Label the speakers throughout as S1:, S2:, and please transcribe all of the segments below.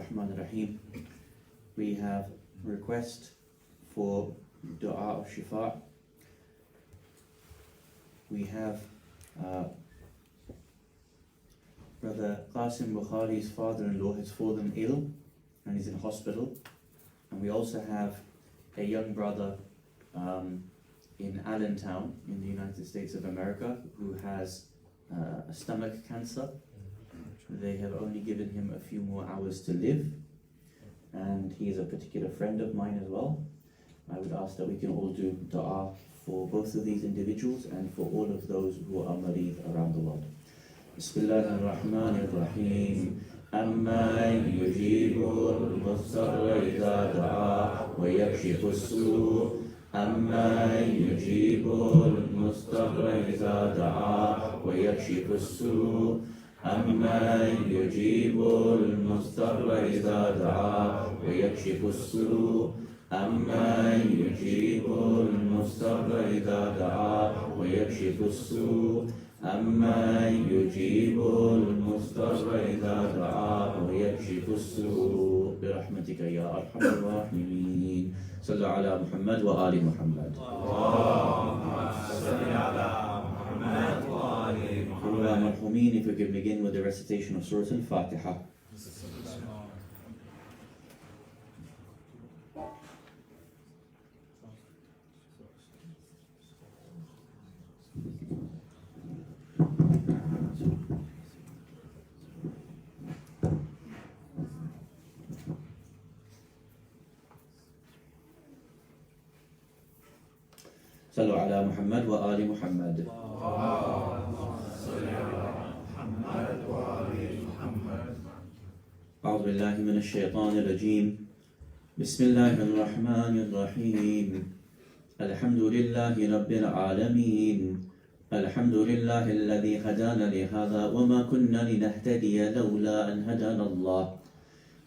S1: Bismillahir-Rahmanir-Rahim. We have a request for dua of shifa. We have Brother Qasim Bukhari's father-in-law has fallen ill and he's in hospital. And we also have a young brother in Allentown in the United States of America who has a stomach cancer. They have only given him a few more hours to live, and he is a particular friend of mine as well. I would ask that we can all do dua for both of these individuals and for all of those who are marid around the world. Bismillahir-Rahmanir-Rahim. أَمَّنْ يُجِيبُ الْمُضْطَرَّ إِذَا دَعَاهُ وَيَكْشِفُ السُّوءَ أَمَّنْ يُجِيبُ الْمُضْطَرَّ إِذَا دَعَاهُ وَيَكْشِفُ السُّوءَ أَمَّنْ يُجِيبُ الْمُضْطَرَّ إِذَا دَعَاهُ وَيَكْشِفُ السُّوءَ أَمَّنْ يُجِيبُ الْمُضْطَرَّ إِذَا دَعَاهُ وَيَكْشِفُ السُّوءَ أَمَّنْ يُجِيبُ الْمُضْطَرَّ إِذَا دَعَاهُ وَيَكْشِفُ السُّوءَ برحمتك يا أرحم الراحمين. صلوا على محمد وآل محمد. اللهم صل على محمد وآل محمد. مرحومين, if we can begin with the recitation of Surah Al-Fatiha. صلوا على محمد وآل محمد. أعوذ بالله من الشيطان الرجيم. بسم الله الرحمن الرحيم. الحمد لله رب العالمين. الحمد لله الذي هدانا لهذا وما كنا لنهتدي لولا أن هدانا الله.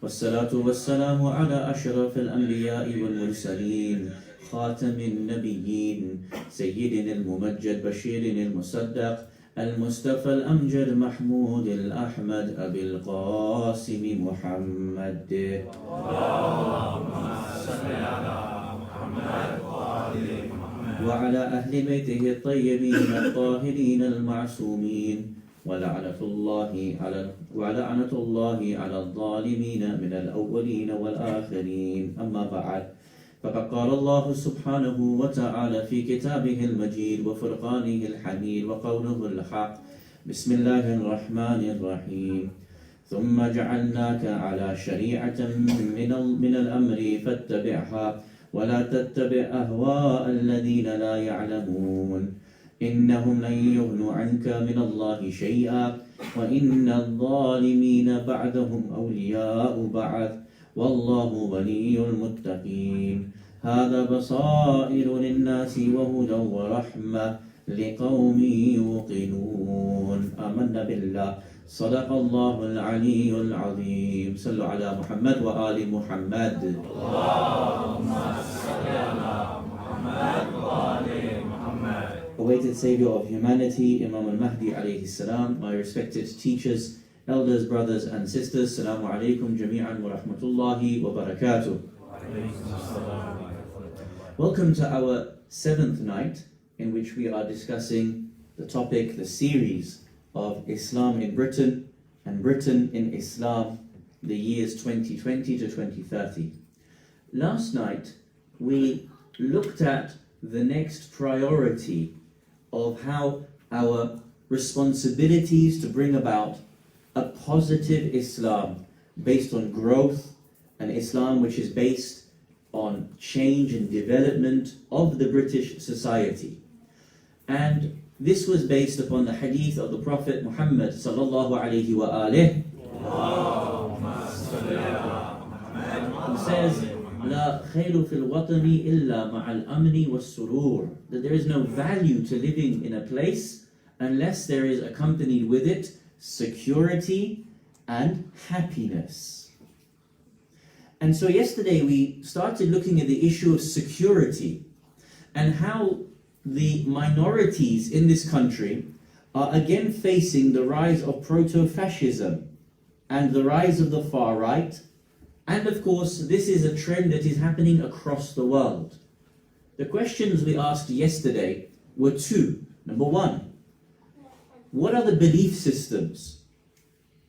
S1: والصلاة والسلام على أشرف الأنبياء والمرسلين خاتم النبيين سيدنا الممجد بشير المصدق المصطفى الأمجد محمود الأحمد أبي القاسم محمد. اللهم صل على محمد وآل محمد وعلى أهل بيته الطيبين الطاهرين المعصومين ولعنة الله على الظالمين من الأولين والآخرين. أما بعد، فقد قال الله سبحانه وتعالى في كتابه المجيد وفرقانه الحميد وقوله الحق. بسم الله الرحمن الرحيم. ثم جعلناك على شريعة من الأمر فاتبعها ولا تتبع أهواء الذين لا يعلمون إنهم لن يغنوا عنك من الله شيئا وإن الظالمين بعدهم أولياء بعض والله ولي المتقين. هذا بصائر للناس وهدى ورحمة لقوم يوقنون. آمنا بالله. صدق الله العلي العظيم. صلوا على محمد وآل محمد. اللهم صل على محمد وآل محمد. Awaited Savior of humanity, Imam al-Mahdi alayhi salam, my respected teachers, elders, brothers and sisters, Assalamu alaikum jami'an wa rahmatullahi wa barakatuh. Welcome to our 7th night in which we are discussing the topic, the series of Islam in Britain and Britain in Islam, the years 2020 to 2030. Last night we looked at the next priority of how our responsibilities to bring about a positive Islam based on growth, an Islam which is based on change and development of the British society. And this was based upon the hadith of the Prophet Muhammad sallallahu alayhi wa alihi. He says, لا خير في الوطن إلا مع الأمن والسرور, that there is no value to living in a place unless there is accompanied with it security and happiness. And so yesterday we started looking at the issue of security and how the minorities in this country are again facing the rise of proto-fascism and the rise of the far right And of course, this is a trend that is happening across the world. The questions we asked yesterday were two. Number one, what are the belief systems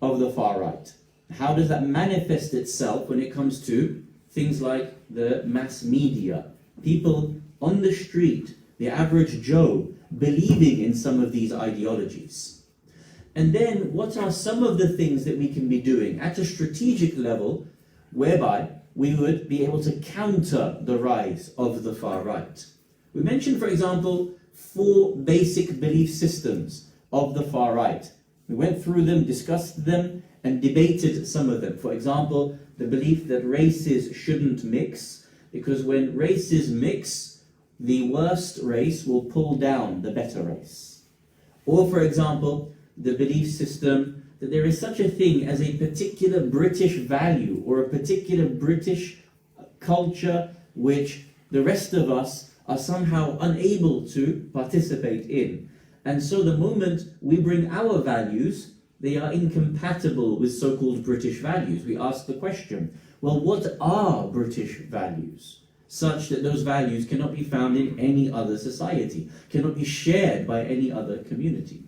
S1: of the far right? How does that manifest itself when it comes to things like the mass media? People on the street, the average Joe, believing in some of these ideologies. And then what are some of the things that we can be doing at a strategic level whereby we would be able to counter the rise of the far right? We mentioned, for example, 4 basic belief systems of the far right. We went through them, discussed them, and debated some of them. For example, the belief that races shouldn't mix, because when races mix, the worst race will pull down the better race. Or, for example, the belief system that there is such a thing as a particular British value or a particular British culture which the rest of us are somehow unable to participate in. And so the moment we bring our values, they are incompatible with so-called British values. We ask the question, well, what are British values? Such that those values cannot be found in any other society, cannot be shared by any other community.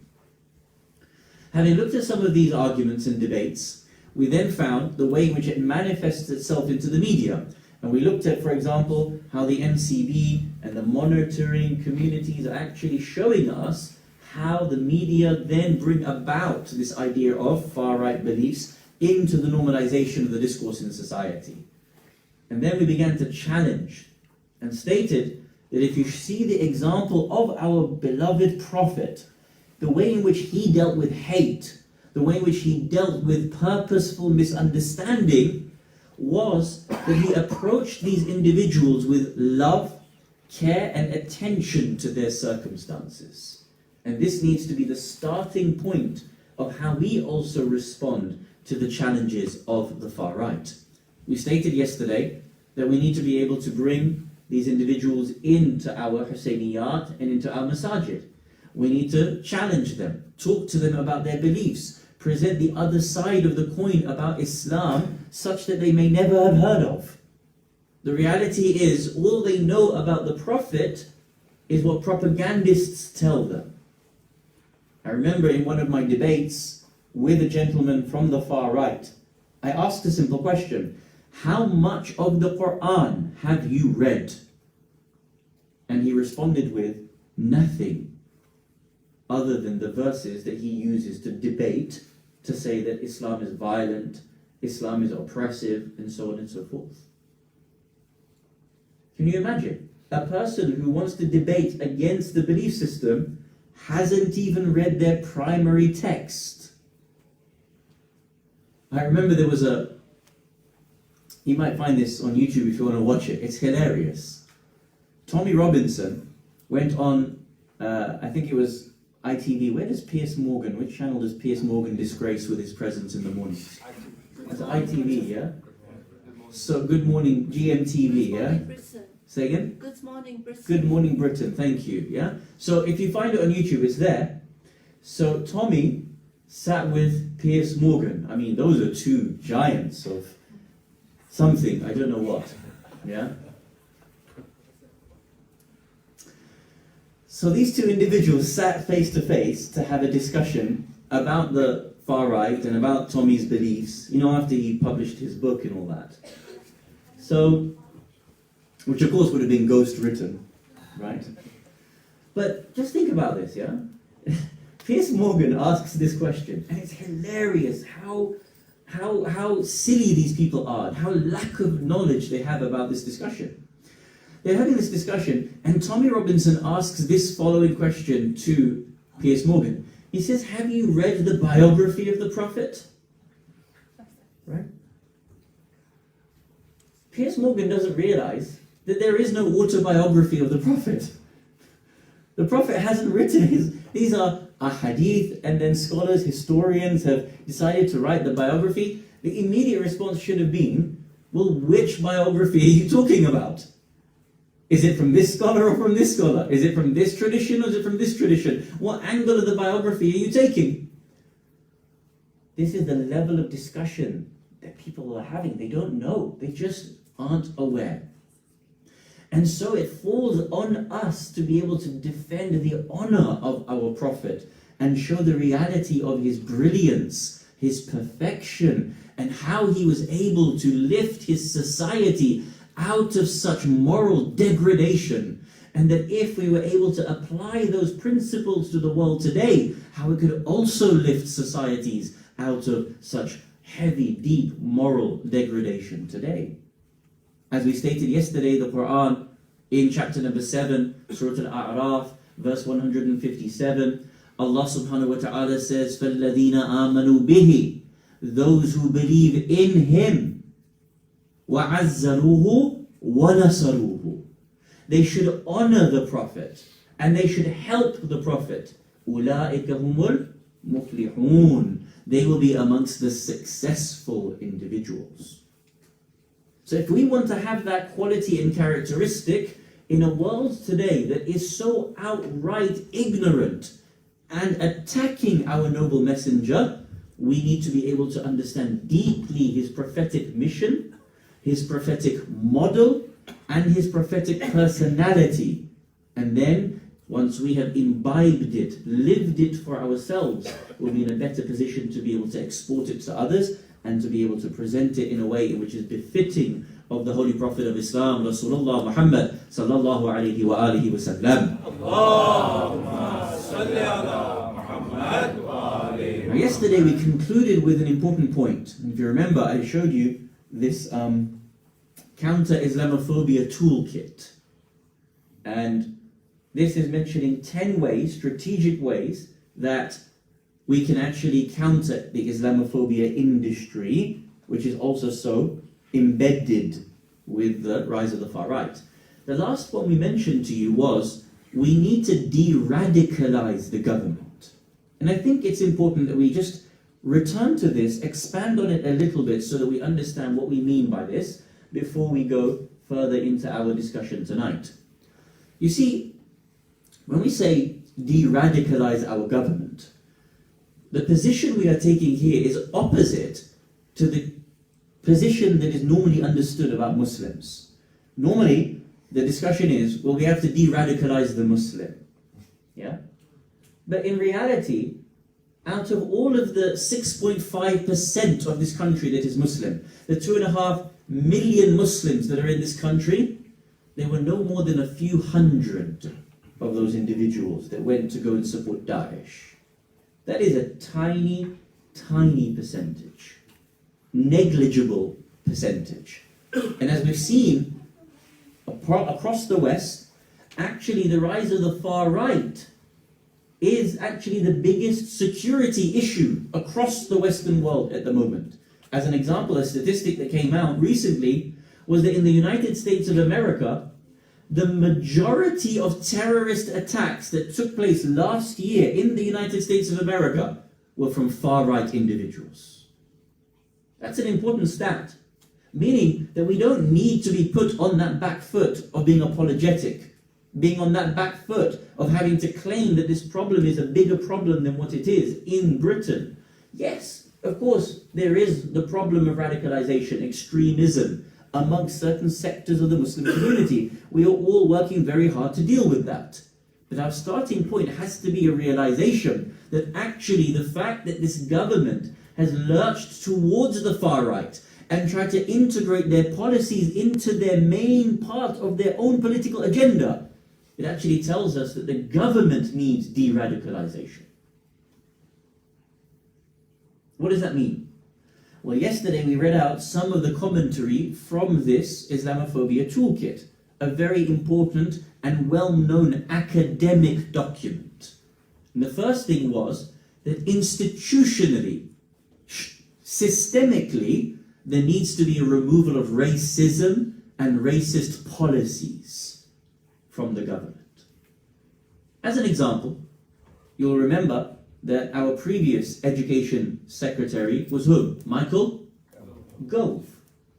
S1: Having looked at some of these arguments and debates, we then found the way in which it manifests itself into the media. And we looked at, for example, how the MCB and the monitoring communities are actually showing us how the media then bring about this idea of far-right beliefs into the normalization of the discourse in society. And then we began to challenge and stated that if you see the example of our beloved Prophet, the way in which he dealt with hate, the way in which he dealt with purposeful misunderstanding, was that he approached these individuals with love, care, and attention to their circumstances. And this needs to be the starting point of how we also respond to the challenges of the far right. We stated yesterday that we need to be able to bring these individuals into our Husseyniyat and into our masajid. We need to challenge them, talk to them about their beliefs, present the other side of the coin about Islam such that they may never have heard of. The reality is, all they know about the Prophet is what propagandists tell them. I remember in one of my debates with a gentleman from the far right, I asked a simple question: how much of the Quran have you read? And he responded with nothing other than the verses that he uses to debate, to say that Islam is violent, Islam is oppressive, and so on and so forth. Can you imagine? A person who wants to debate against the belief system hasn't even read their primary text. I remember there was you might find this on YouTube if you want to watch it, it's hilarious. Tommy Robinson went on, I think it was ITV. Where does Piers Morgan, which channel does Piers Morgan disgrace with his presence in the morning? It's ITV, yeah? So Good Morning, GMTV, yeah? Say again?
S2: Good Morning Britain.
S1: Good Morning Britain, thank you, yeah? So if you find it on YouTube, it's there. So Tommy sat with Piers Morgan. I mean, those are two giants of something, I don't know what, yeah? So these two individuals sat face to face to have a discussion about the far right and about Tommy's beliefs, you know, after he published his book and all that. So, which of course would have been ghost written, right? But just think about this, yeah? Piers Morgan asks this question, and it's hilarious how silly these people are, how lack of knowledge they have about this discussion. They're having this discussion, and Tommy Robinson asks this following question to Piers Morgan. He says, have you read the biography of the Prophet? Right? Piers Morgan doesn't realize that there is no autobiography of the Prophet. The Prophet hasn't written these are ahadith, and then scholars, historians have decided to write the biography. The immediate response should have been, well, which biography are you talking about? Is it from this scholar or from this scholar? Is it from this tradition or is it from this tradition? What angle of the biography are you taking? This is the level of discussion that people are having. They don't know. They just aren't aware. And so it falls on us to be able to defend the honor of our Prophet and show the reality of his brilliance, his perfection, and how he was able to lift his society out of such moral degradation. And that if we were able to apply those principles to the world today, how it could also lift societies out of such heavy, deep moral degradation today. As we stated yesterday, the Quran in chapter number 7, Surah Al-A'raf, verse 157, Allah subhanahu wa ta'ala says, فَالَّذِينَ آمَنُوا بِهِ, those who believe in him, وَعَزَّرُوهُ وَنَصَرُوهُ, they should honor the Prophet and they should help the Prophet. أُولَٰئِكَ هُمُ الْمُفْلِحُونَ, they will be amongst the successful individuals. So if we want to have that quality and characteristic in a world today that is so outright ignorant and attacking our noble messenger, we need to be able to understand deeply his prophetic mission, his prophetic model, and his prophetic personality. And then, once we have imbibed it, lived it for ourselves, we'll be in a better position to be able to export it to others and to be able to present it in a way which is befitting of the Holy Prophet of Islam, Rasulullah Muhammad sallallahu alayhi wa alihi wa sallam. Allahumma salli ala Muhammad wa alihi. Now yesterday we concluded with an important point. And if you remember, I showed you this counter-Islamophobia toolkit. And this is mentioning 10 ways, strategic ways, that we can actually counter the Islamophobia industry, which is also so embedded with the rise of the far right. The last one we mentioned to you was we need to de-radicalize the government. And I think it's important that we just return to this, expand on it a little bit so that we understand what we mean by this before we go further into our discussion tonight. You see, when we say de-radicalize our government, the position we are taking here is opposite to the position that is normally understood about Muslims. Normally, the discussion is, well, we have to de-radicalize the Muslim. Yeah? But in reality, out of all of the 6.5% of this country that is Muslim, the 2.5 million Muslims that are in this country, there were no more than a few hundred of those individuals that went to go and support Daesh. That is a tiny, tiny percentage. Negligible percentage. And as we've seen across the West, actually the rise of the far right is actually the biggest security issue across the Western world at the moment. As an example, a statistic that came out recently was that in the United States of America, the majority of terrorist attacks that took place last year in the United States of America were from far-right individuals. That's an important stat, meaning that we don't need to be put on that back foot of being apologetic, being on that back foot of having to claim that this problem is a bigger problem than what it is in Britain. Yes, of course, there is the problem of radicalization, extremism, amongst certain sectors of the Muslim community. We are all working very hard to deal with that. But our starting point has to be a realization that actually the fact that this government has lurched towards the far right and tried to integrate their policies into their main part of their own political agenda, it actually tells us that the government needs de-radicalization. What does that mean? Well, yesterday we read out some of the commentary from this Islamophobia toolkit, a very important and well-known academic document. And the first thing was that institutionally, systemically, there needs to be a removal of racism and racist policies from the government. As an example, you'll remember that our previous education secretary was who? Michael Gove.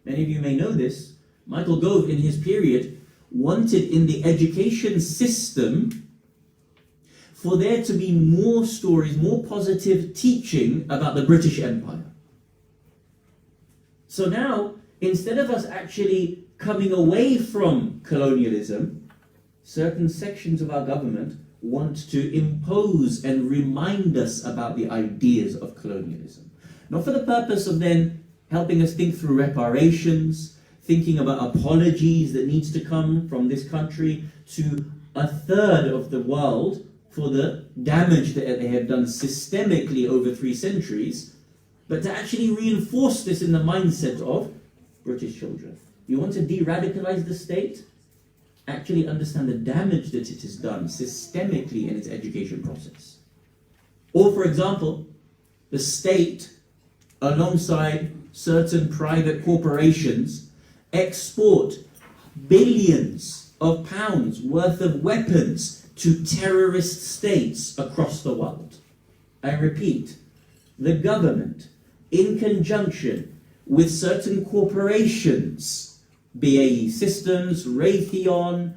S1: Many of you may know this. Michael Gove, in his period, wanted in the education system for there to be more stories, more positive teaching about the British Empire. So now, instead of us actually coming away from colonialism, certain sections of our government want to impose and remind us about the ideas of colonialism. Not for the purpose of then helping us think through reparations, thinking about apologies that needs to come from this country to a third of the world for the damage that they have done systemically over 3 centuries, but to actually reinforce this in the mindset of British children. You want to de-radicalize the state? Actually understand the damage that it has done systemically in its education process. Or, for example, the state, alongside certain private corporations, export billions of pounds worth of weapons to terrorist states across the world. I repeat, the government, in conjunction with certain corporations, BAE Systems, Raytheon,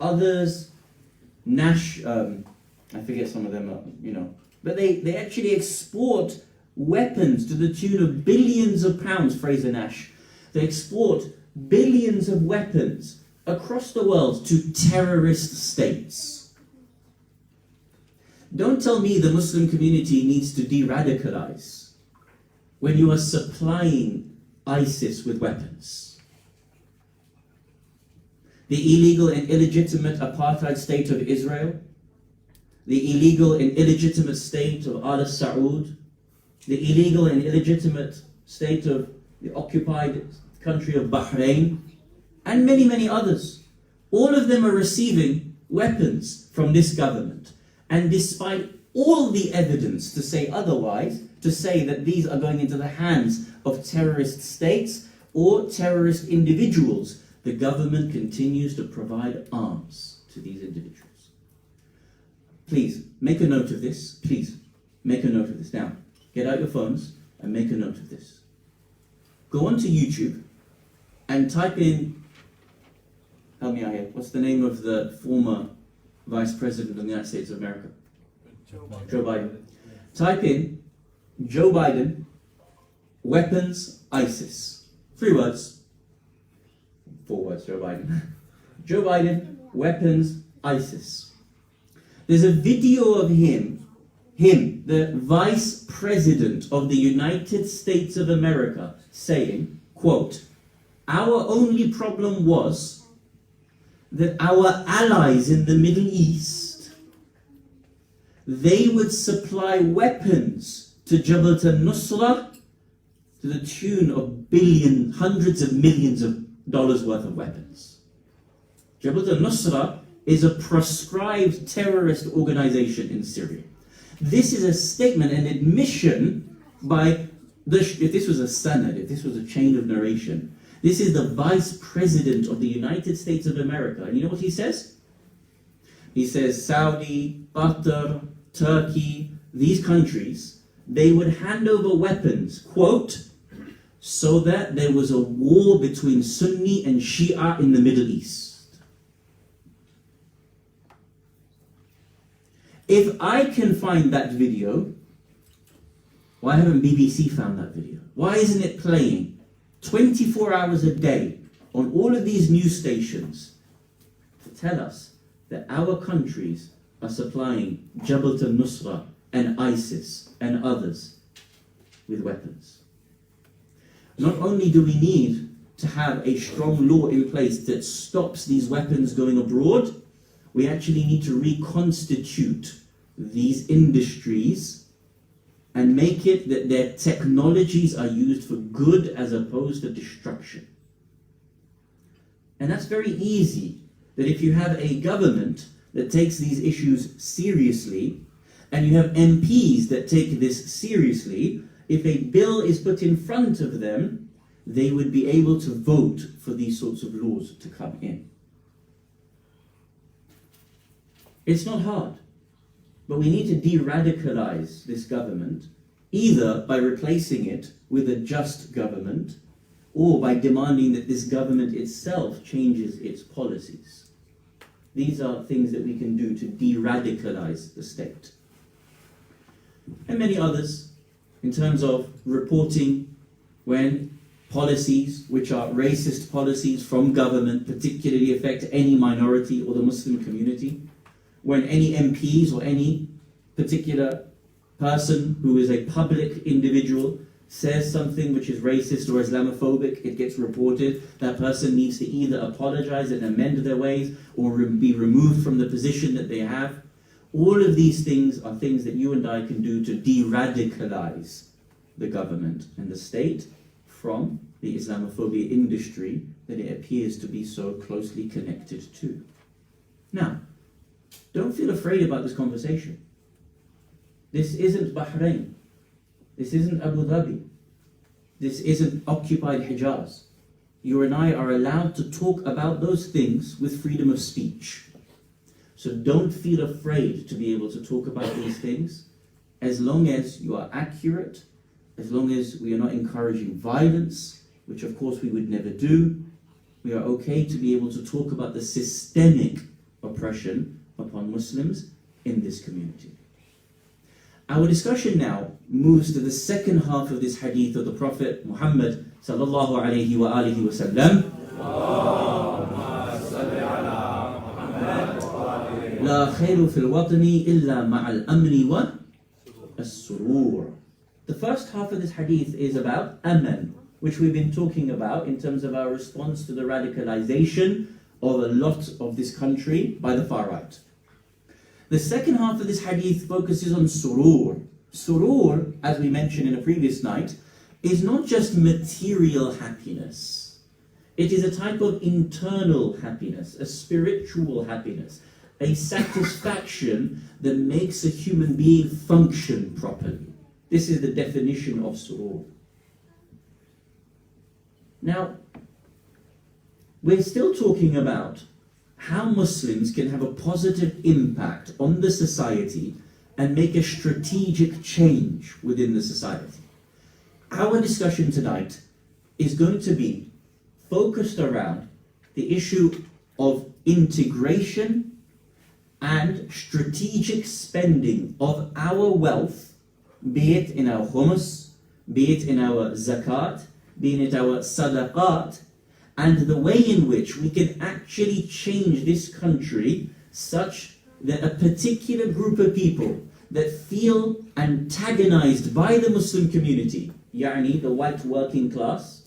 S1: others, Nash, I forget some of them, but they actually export weapons to the tune of billions of pounds, Fraser Nash. They export billions of weapons across the world to terrorist states. Don't tell me the Muslim community needs to de-radicalize when you are supplying ISIS with weapons. The illegal and illegitimate apartheid state of Israel, the illegal and illegitimate state of Al Saud, the illegal and illegitimate state of the occupied country of Bahrain, and many, many others. All of them are receiving weapons from this government. And despite all the evidence to say otherwise, to say that these are going into the hands of terrorist states or terrorist individuals, the government continues to provide arms to these individuals. Please, make a note of this. Please, make a note of this. Now, get out your phones and make a note of this. Go onto YouTube and type in, help me out here, what's the name of the former Vice President of the United States of America? Joe Biden. Type in Joe Biden, weapons, ISIS. 3 words. 4 words, Joe Biden. Joe Biden, weapons, ISIS. There's a video of him, the Vice President of the United States of America, saying, quote, "Our only problem was that our allies in the Middle East, they would supply weapons to Jabhat al-Nusra to the tune of hundreds of millions of dollars worth of weapons." Jabhat al-Nusra is a proscribed terrorist organization in Syria. This is a statement, an admission by, if this was a sanad, if this was a chain of narration, this is the Vice President of the United States of America. And you know what he says? He says Saudi, Qatar, Turkey, these countries, they would hand over weapons, quote, so that there was a war between Sunni and Shia in the Middle East. If I can find that video, why haven't BBC found that video? Why isn't it playing 24 hours a day on all of these news stations to tell us that our countries are supplying Jabhat al-Nusra and ISIS and others with weapons? Not only do we need to have a strong law in place that stops these weapons going abroad, we actually need to reconstitute these industries and make it that their technologies are used for good as opposed to destruction. And that's very easy, that if you have a government that takes these issues seriously, and you have MPs that take this seriously, if a bill is put in front of them, they would be able to vote for these sorts of laws to come in. It's not hard, but we need to de-radicalize this government, either by replacing it with a just government, or by demanding that this government itself changes its policies. These are things that we can do to de-radicalize the state. And many others, in terms of reporting when policies which are racist policies from government particularly affect any minority or the Muslim community, when any MPs or any particular person who is a public individual says something which is racist or Islamophobic, it gets reported. That person needs to either apologize and amend their ways or be removed from the position that they have. All of these things are things that you and I can do to de-radicalize the government and the state from the Islamophobia industry that it appears to be so closely connected to. Now, don't feel afraid about this conversation. This isn't Bahrain. This isn't Abu Dhabi. This isn't occupied Hijaz. You and I are allowed to talk about those things with freedom of speech. So don't feel afraid to be able to talk about these things, as long as you are accurate, as long as we are not encouraging violence, which of course we would never do. We are okay to be able to talk about the systemic oppression upon Muslims in this community. Our discussion now moves to the second half of this hadith of the Prophet Muhammad sallallahu alayhi wa alihi wa sallam. لا خير في الوطن إلا مع الأمن والسرور. The first half of this hadith is about aman, which we've been talking about in terms of our response to the radicalization of a lot of this country by the far right. The second half of this hadith focuses on surur. Surur, as we mentioned in a previous night, is not just material happiness. It is a type of internal happiness, a spiritual happiness, a satisfaction that makes a human being function properly. This is the definition of surur. Now, we're still talking about how Muslims can have a positive impact on the society and make a strategic change within the society. Our discussion tonight is going to be focused around the issue of integration and strategic spending of our wealth, be it in our khumus, be it in our zakat, be it our sadaqat, and the way in which we can actually change this country such that a particular group of people that feel antagonized by the Muslim community, yani the white working class,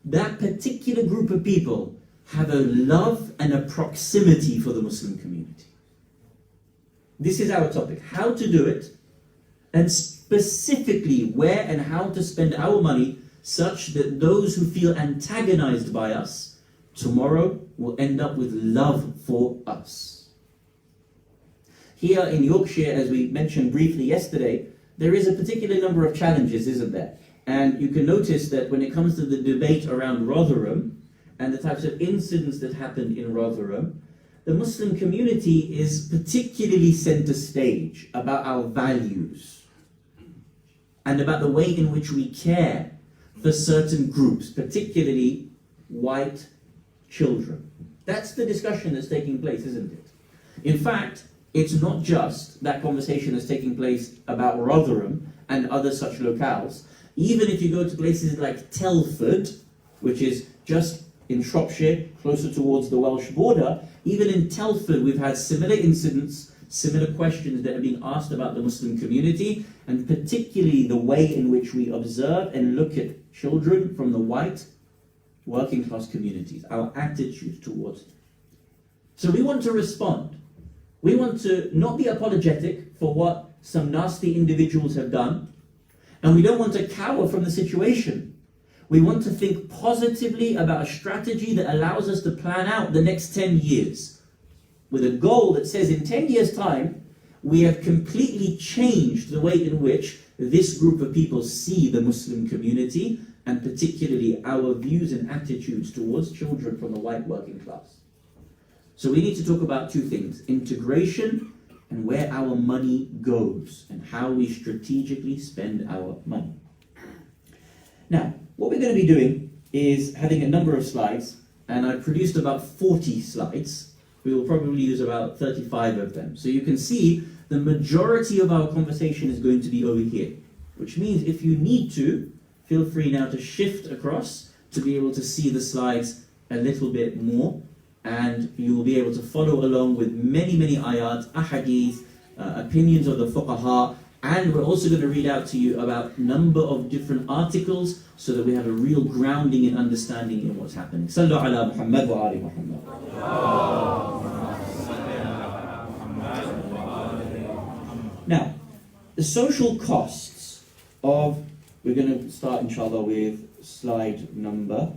S1: that particular group of people have a love and a proximity for the Muslim community. This is our topic, how to do it, and specifically where and how to spend our money such that those who feel antagonized by us tomorrow will end up with love for us. Here in Yorkshire, as we mentioned briefly yesterday, there is a particular number of challenges, isn't there? And you can notice that when it comes to the debate around Rotherham and the types of incidents that happened in Rotherham, the Muslim community is particularly center stage about our values and about the way in which we care for certain groups, particularly white children. That's the discussion that's taking place, isn't it? In fact, it's not just that conversation that's taking place about Rotherham and other such locales. Even if you go to places like Telford, which is just in Shropshire, closer towards the Welsh border, even in Telford we've had similar incidents, similar questions that are being asked about the Muslim community, and particularly the way in which we observe and look at children from the white working class communities, our attitude towards them. So we want to respond. We want to not be apologetic for what some nasty individuals have done, and we don't want to cower from the situation. We want to think positively about a strategy that allows us to plan out the next 10 years with a goal that says in 10 years' time, we have completely changed the way in which this group of people see the Muslim community, and particularly our views and attitudes towards children from the white working class. So we need to talk about two things: integration and where our money goes and how we strategically spend our money. Now, what we're going to be doing is having a number of slides, and I've produced about 40 slides. We will probably use about 35 of them. So you can see the majority of our conversation is going to be over here, which means if you need to, feel free now to shift across to be able to see the slides a little bit more, and you will be able to follow along with many ayat, ahadith, opinions of the fuqaha, and we're also going to read out to you about number of different articles so that we have a real grounding and understanding in what's happening. Sallu ala Muhammad wa ali Muhammad. Now, the social costs of, we're going to start inshallah with slide number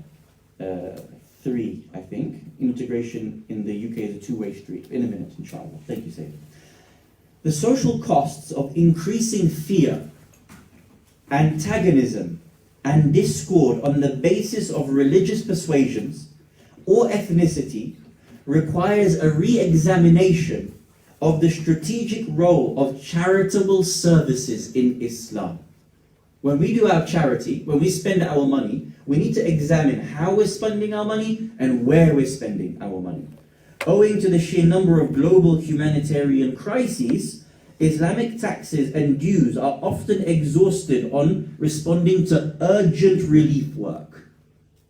S1: 3, I think. Integration in the UK is a two-way street. In a minute, inshallah. Thank you, Sayyid. The social costs of increasing fear, antagonism, and discord on the basis of religious persuasions or ethnicity requires a re-examination of the strategic role of charitable services in Islam. When we do our charity, when we spend our money, we need to examine how we're spending our money and where we're spending our money. Owing to the sheer number of global humanitarian crises, Islamic taxes and dues are often exhausted on responding to urgent relief work.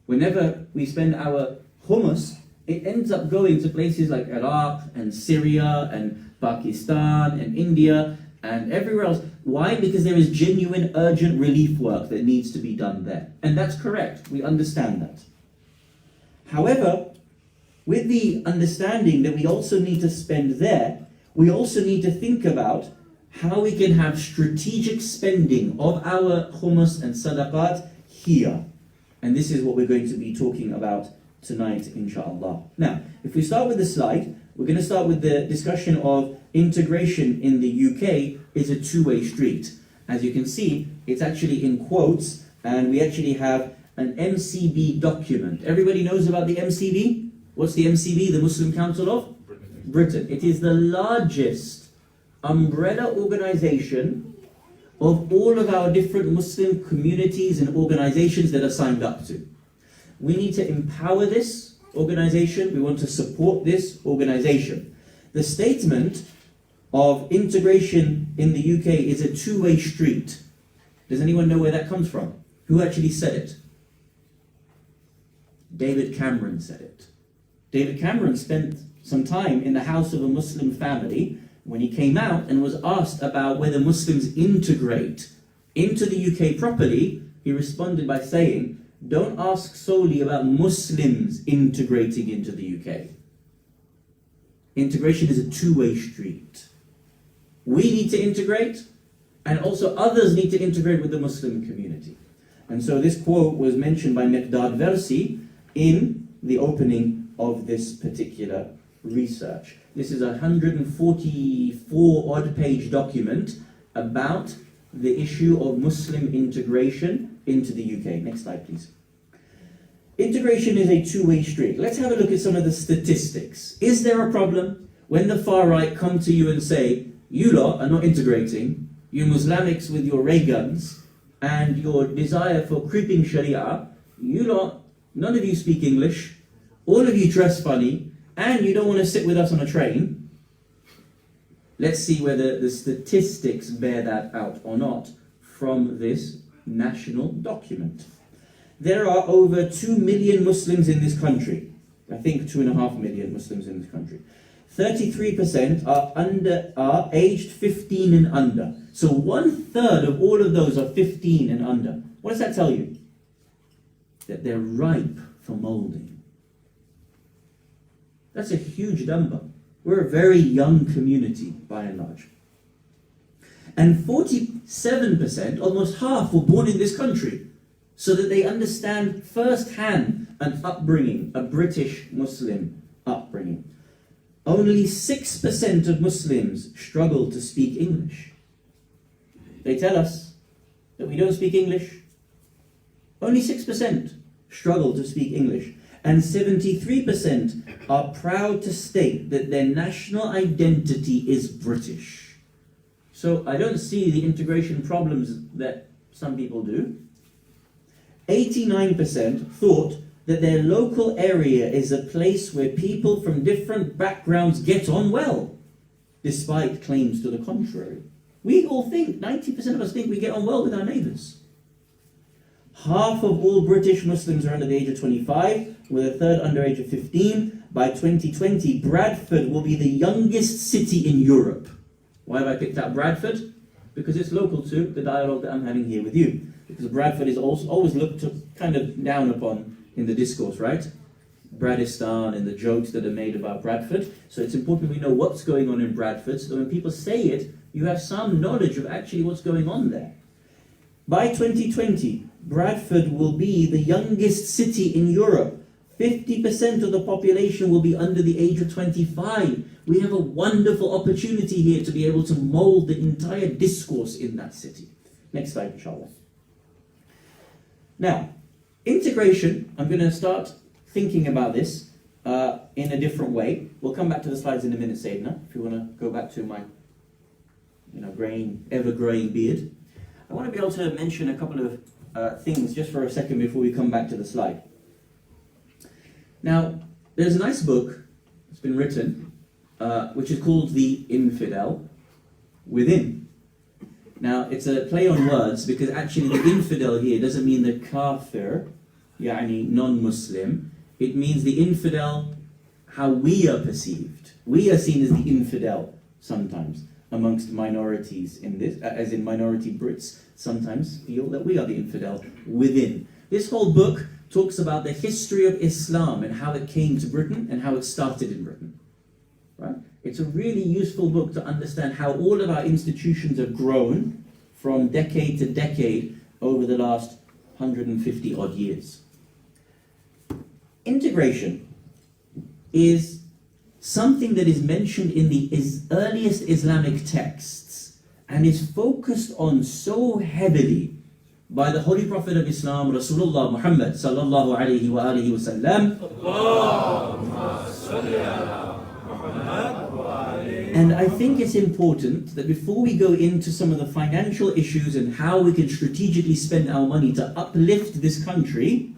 S1: Whenever we spend our hummus, it ends up going to places like Iraq and Syria and Pakistan and India and everywhere else. Why? Because there is genuine urgent relief work that needs to be done there. And that's correct. We understand that. However, with the understanding that we also need to spend there, we also need to think about how we can have strategic spending of our hummus and sadaqat here. And this is what we're going to be talking about tonight, inshallah. Now, if we start with the slide, we're going to start with the discussion of integration in the UK is a two-way street. As you can see, it's actually in quotes, and we actually have an MCB document. Everybody knows about the MCB? What's the MCB, the Muslim Council of? Britain. It is the largest umbrella organization of all of our different Muslim communities and organizations that are signed up to. We need to empower this organization. We want to support this organization. The statement of integration in the UK is a two-way street. Does anyone know where that comes from? Who actually said it? David Cameron said it. David Cameron spent some time in the house of a Muslim family when he came out and was asked about whether Muslims integrate into the UK properly. He responded by saying, don't ask solely about Muslims integrating into the UK. Integration is a two-way street. We need to integrate, and also others need to integrate with the Muslim community. And so this quote was mentioned by Miqdad Versi in the opening of this particular research. This is a 144 odd page document about the issue of Muslim integration into the UK. Next slide, please. Integration is a two-way street. Let's have a look at some of the statistics. Is there a problem when the far right come to you and say, you lot are not integrating, you Muslimics with your ray guns and your desire for creeping Sharia, you lot, none of you speak English, all of you dress funny, and you don't want to sit with us on a train? Let's see whether the statistics bear that out or not from this national document. There are over 2 million Muslims in this country. I think 2.5 million Muslims in this country. 33% are aged 15 and under. So 1/3 of all of those are 15 and under. What does that tell you? That they're ripe for molding. That's a huge number. We're a very young community, by and large. And 47%, almost half, were born in this country, so that they understand firsthand an upbringing, a British Muslim upbringing. Only 6% of Muslims struggle to speak English. They tell us that we don't speak English. Only 6% struggle to speak English. And 73% are proud to state that their national identity is British. So I don't see the integration problems that some people do. 89% thought that their local area is a place where people from different backgrounds get on well, despite claims to the contrary. We all think, 90% of us think we get on well with our neighbours. Half of all British Muslims are under the age of 25, with a third under age of 15. By 2020, Bradford will be the youngest city in Europe. Why have I picked out Bradford? Because it's local to the dialogue that I'm having here with you. Because Bradford is also always looked to kind of down upon in the discourse, right? Bradistan and the jokes that are made about Bradford. So it's important we know what's going on in Bradford, so that when people say it, you have some knowledge of actually what's going on there. By 2020, Bradford will be the youngest city in Europe. 50% of the population will be under the age of 25. We have a wonderful opportunity here to be able to mold the entire discourse in that city. Next slide, inshallah. Now, integration, I'm going to start thinking about this in a different way. We'll come back to the slides in a minute, Sayyidina, if you want to go back to my ever-growing beard. I want to be able to mention a couple of things just for a second before we come back to the slide. Now, there's a nice book that's been written, which is called The Infidel Within. Now, it's a play on words, because actually the infidel here doesn't mean the kafir, yani non-Muslim. It means the infidel, how we are perceived. We are seen as the infidel sometimes amongst minorities in this, as in minority Brits sometimes feel that we are the infidel within. This whole book talks about the history of Islam and how it came to Britain and how it started in Britain. Right? It's a really useful book to understand how all of our institutions have grown from decade to decade over the last 150 odd years. Integration is something that is mentioned in the earliest Islamic texts and is focused on so heavily by the Holy Prophet of Islam, Rasulullah Muhammad sallallahu alayhi wa alihi wa sallam. And I think it's important that before we go into some of the financial issues and how we can strategically spend our money to uplift this country,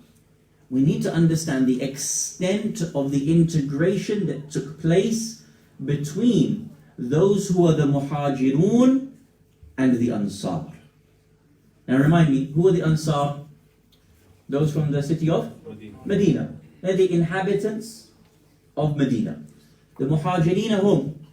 S1: we need to understand the extent of the integration that took place between those who are the Muhajirun and the Ansar. Now remind me, who are the Ansar? Those from the city of Medina. They're the inhabitants of Medina. The Muhajireen are whom?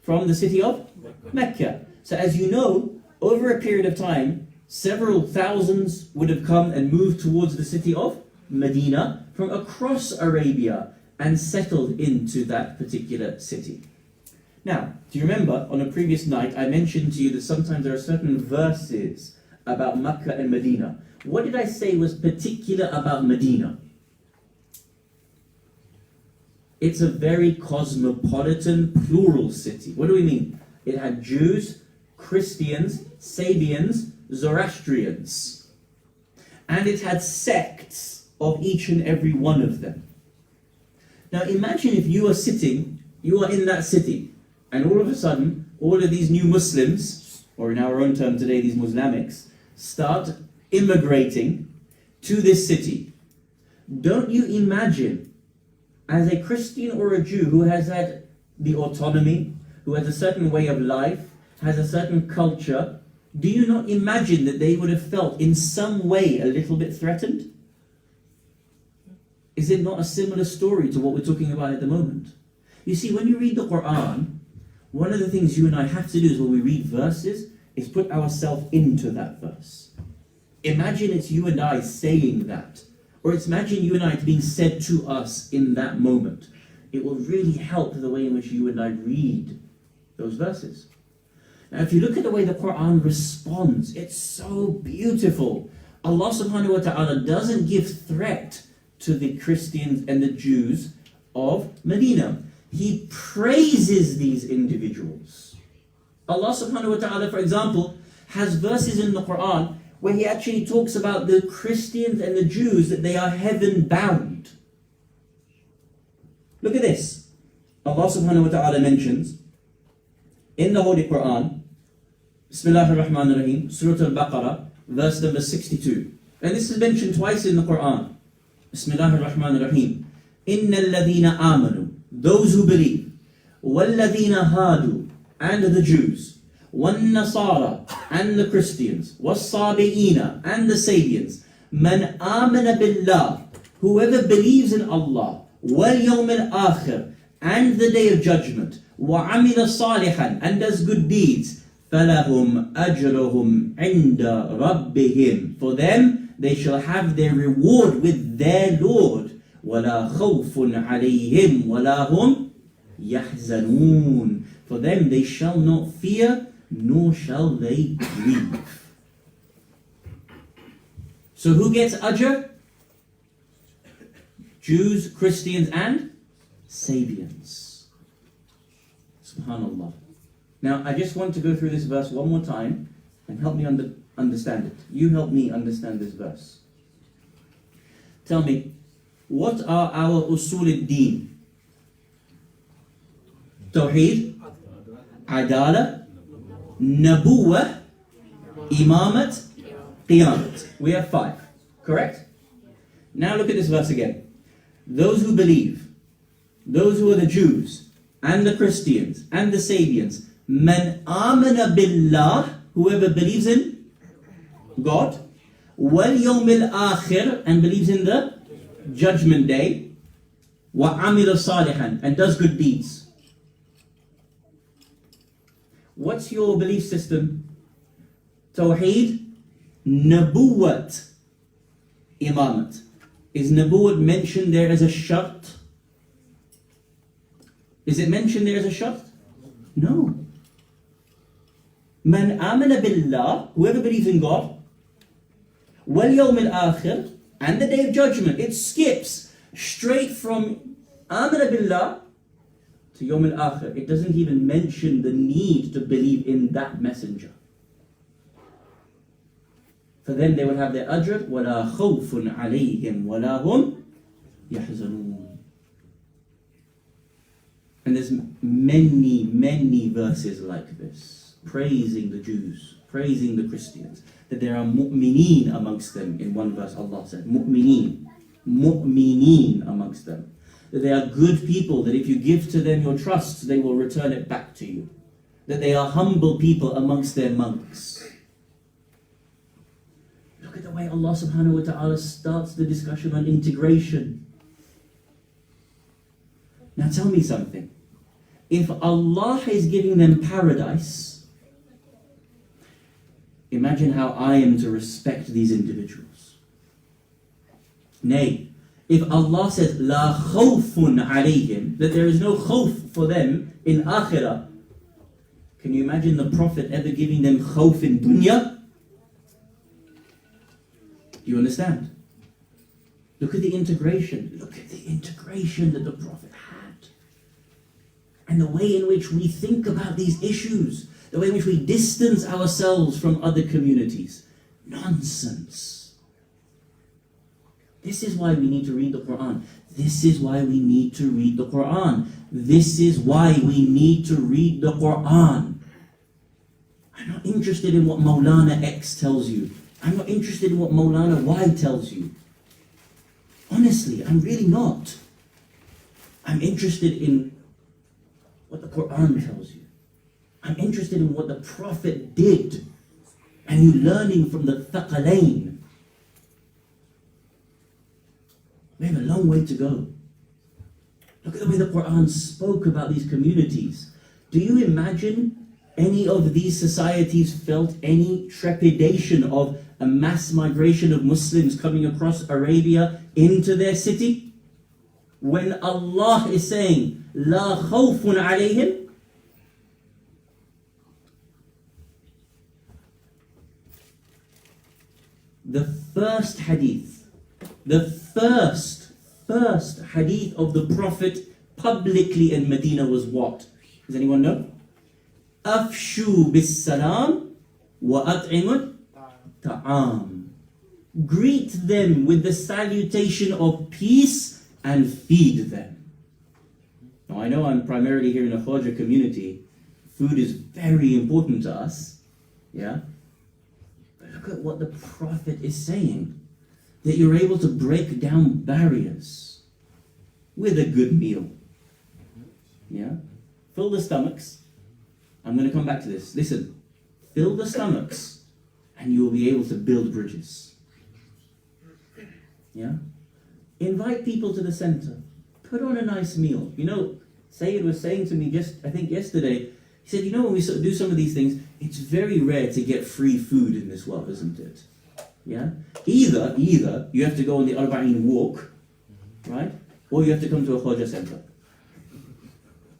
S1: From the city of Mecca. So as you know, over a period of time, several thousands would have come and moved towards the city of Medina from across Arabia and settled into that particular city. Now, do you remember on a previous night I mentioned to you that sometimes there are certain verses about Mecca and Medina. What did I say was particular about Medina? It's a very cosmopolitan, plural city. What do we mean? It had Jews, Christians, Sabians, Zoroastrians. And it had sects of each and every one of them. Now imagine if you are in that city, and all of a sudden, all of these new Muslims, or in our own term today, these Muslimics, start immigrating to this city. Don't you imagine, as a Christian or a Jew who has had the autonomy, who has a certain way of life, has a certain culture, do you not imagine that they would have felt in some way a little bit threatened? Is it not a similar story to what we're talking about at the moment? You see, when you read the Quran, one of the things you and I have to do is when we read verses, is put ourselves into that verse. Imagine it's you and I saying that. Or it's imagine you and I being said to us in that moment. It will really help the way in which you and I read those verses. Now if you look at the way the Quran responds, it's so beautiful. Allah subhanahu wa ta'ala doesn't give threat to the Christians and the Jews of Medina. He praises these individuals. Allah subhanahu wa ta'ala, for example, has verses in the Quran where he actually talks about the Christians and the Jews, that they are heaven bound. Look at this. Allah subhanahu wa ta'ala mentions in the Holy Quran, Bismillah ar-Rahman ar-Rahim, Surah Al-Baqarah, verse number 62. And this is mentioned twice in the Quran. Bismillah ar-Rahman ar-Rahim. Inna alladhina amanu, those who believe, walladhina hadu, and the Jews, وَالنَّصَارَى, and the Christians, وَالصَّابِئِينَ, and the Sabians, Man amana billah, whoever believes in Allah, wal yawm al-akhir, and the day of judgment, wa amila salihan, and does good deeds, falahum ajruhum inda rabbihim, for them they shall have their reward with their Lord, wala khawfun alayhim wala hum yahzanun, for them they shall not fear nor shall they grieve. So who gets ajr? Jews, Christians and Sabians. Subhanallah. Now I just want to go through this verse one more time and help me understand it. You help me understand this verse. Tell me, what are our usul al-deen? Tawheed, Adala, Nabuwah, Imamat, Qiyamat. We have 5, correct? Now look at this verse again. Those who believe, those who are the Jews, and the Christians, and the Sabians, Man amana billah, whoever believes in God, wal yawmil akhir, and believes in the judgment day, wa amila salihan, and does good deeds. What's your belief system? Tawheed, Nabuwat, Imamat. Is Nabuwat mentioned there as a shart? Is it mentioned there as a shart? No. Man amana billah, whoever believes in God, wal yawm al-akhir, and the day of judgment. It skips straight from amana billah to yawm al-akhir. It doesn't even mention the need to believe in that messenger. For them they will have their ajr, وَلَا خَوْفٌ عَلَيْهِمْ وَلَا هُمْ يَحْزَنُونَ. And there's many verses like this, praising the Jews, praising the Christians, that there are mu'mineen amongst them. In one verse Allah said, mu'mineen amongst them. That they are good people, that if you give to them your trust, they will return it back to you. That they are humble people amongst their monks. Look at the way Allah subhanahu wa ta'ala starts the discussion on integration. Now tell me something. If Allah is giving them paradise, imagine how I am to respect these individuals. Nay, if Allah says, La khawfun alayhim, that there is no khawf for them in akhirah, can you imagine the Prophet ever giving them khawf in dunya? Do you understand? Look at the integration. Look at the integration that the Prophet had. And the way in which we think about these issues. The way in which we distance ourselves from other communities. Nonsense. This is why we need to read the Quran. This is why we need to read the Quran. This is why we need to read the Quran. I'm not interested in what Maulana X tells you. I'm not interested in what Maulana Y tells you. Honestly, I'm really not. I'm interested in what the Quran tells you. I'm interested in what the Prophet did. And you learning from the Thaqalain. We have a long way to go. Look at the way the Quran spoke about these communities. Do you imagine any of these societies felt any trepidation of a mass migration of Muslims coming across Arabia into their city? When Allah is saying, La khawfun alayhim. The first hadith, the first hadith of the Prophet publicly in Medina was what? Does anyone know? Afshu bis salam wa at'imun ta'am. Greet them with the salutation of peace and feed them. Now I know I'm primarily here in a Khawaja community. Food is very important to us. Yeah? But look at what the Prophet is saying. That you're able to break down barriers with a good meal. Yeah? Fill the stomachs. I'm going to come back to this. Listen. Fill the stomachs and you will be able to build bridges. Yeah? Invite people to the center. Put on a nice meal. You know, Sayyid was saying to me just, I think yesterday, he said, you know, when we do some of these things, it's very rare to get free food in this world, isn't it? Yeah? Either you have to go on the Arba'in walk, right? Or you have to come to a Khoja center.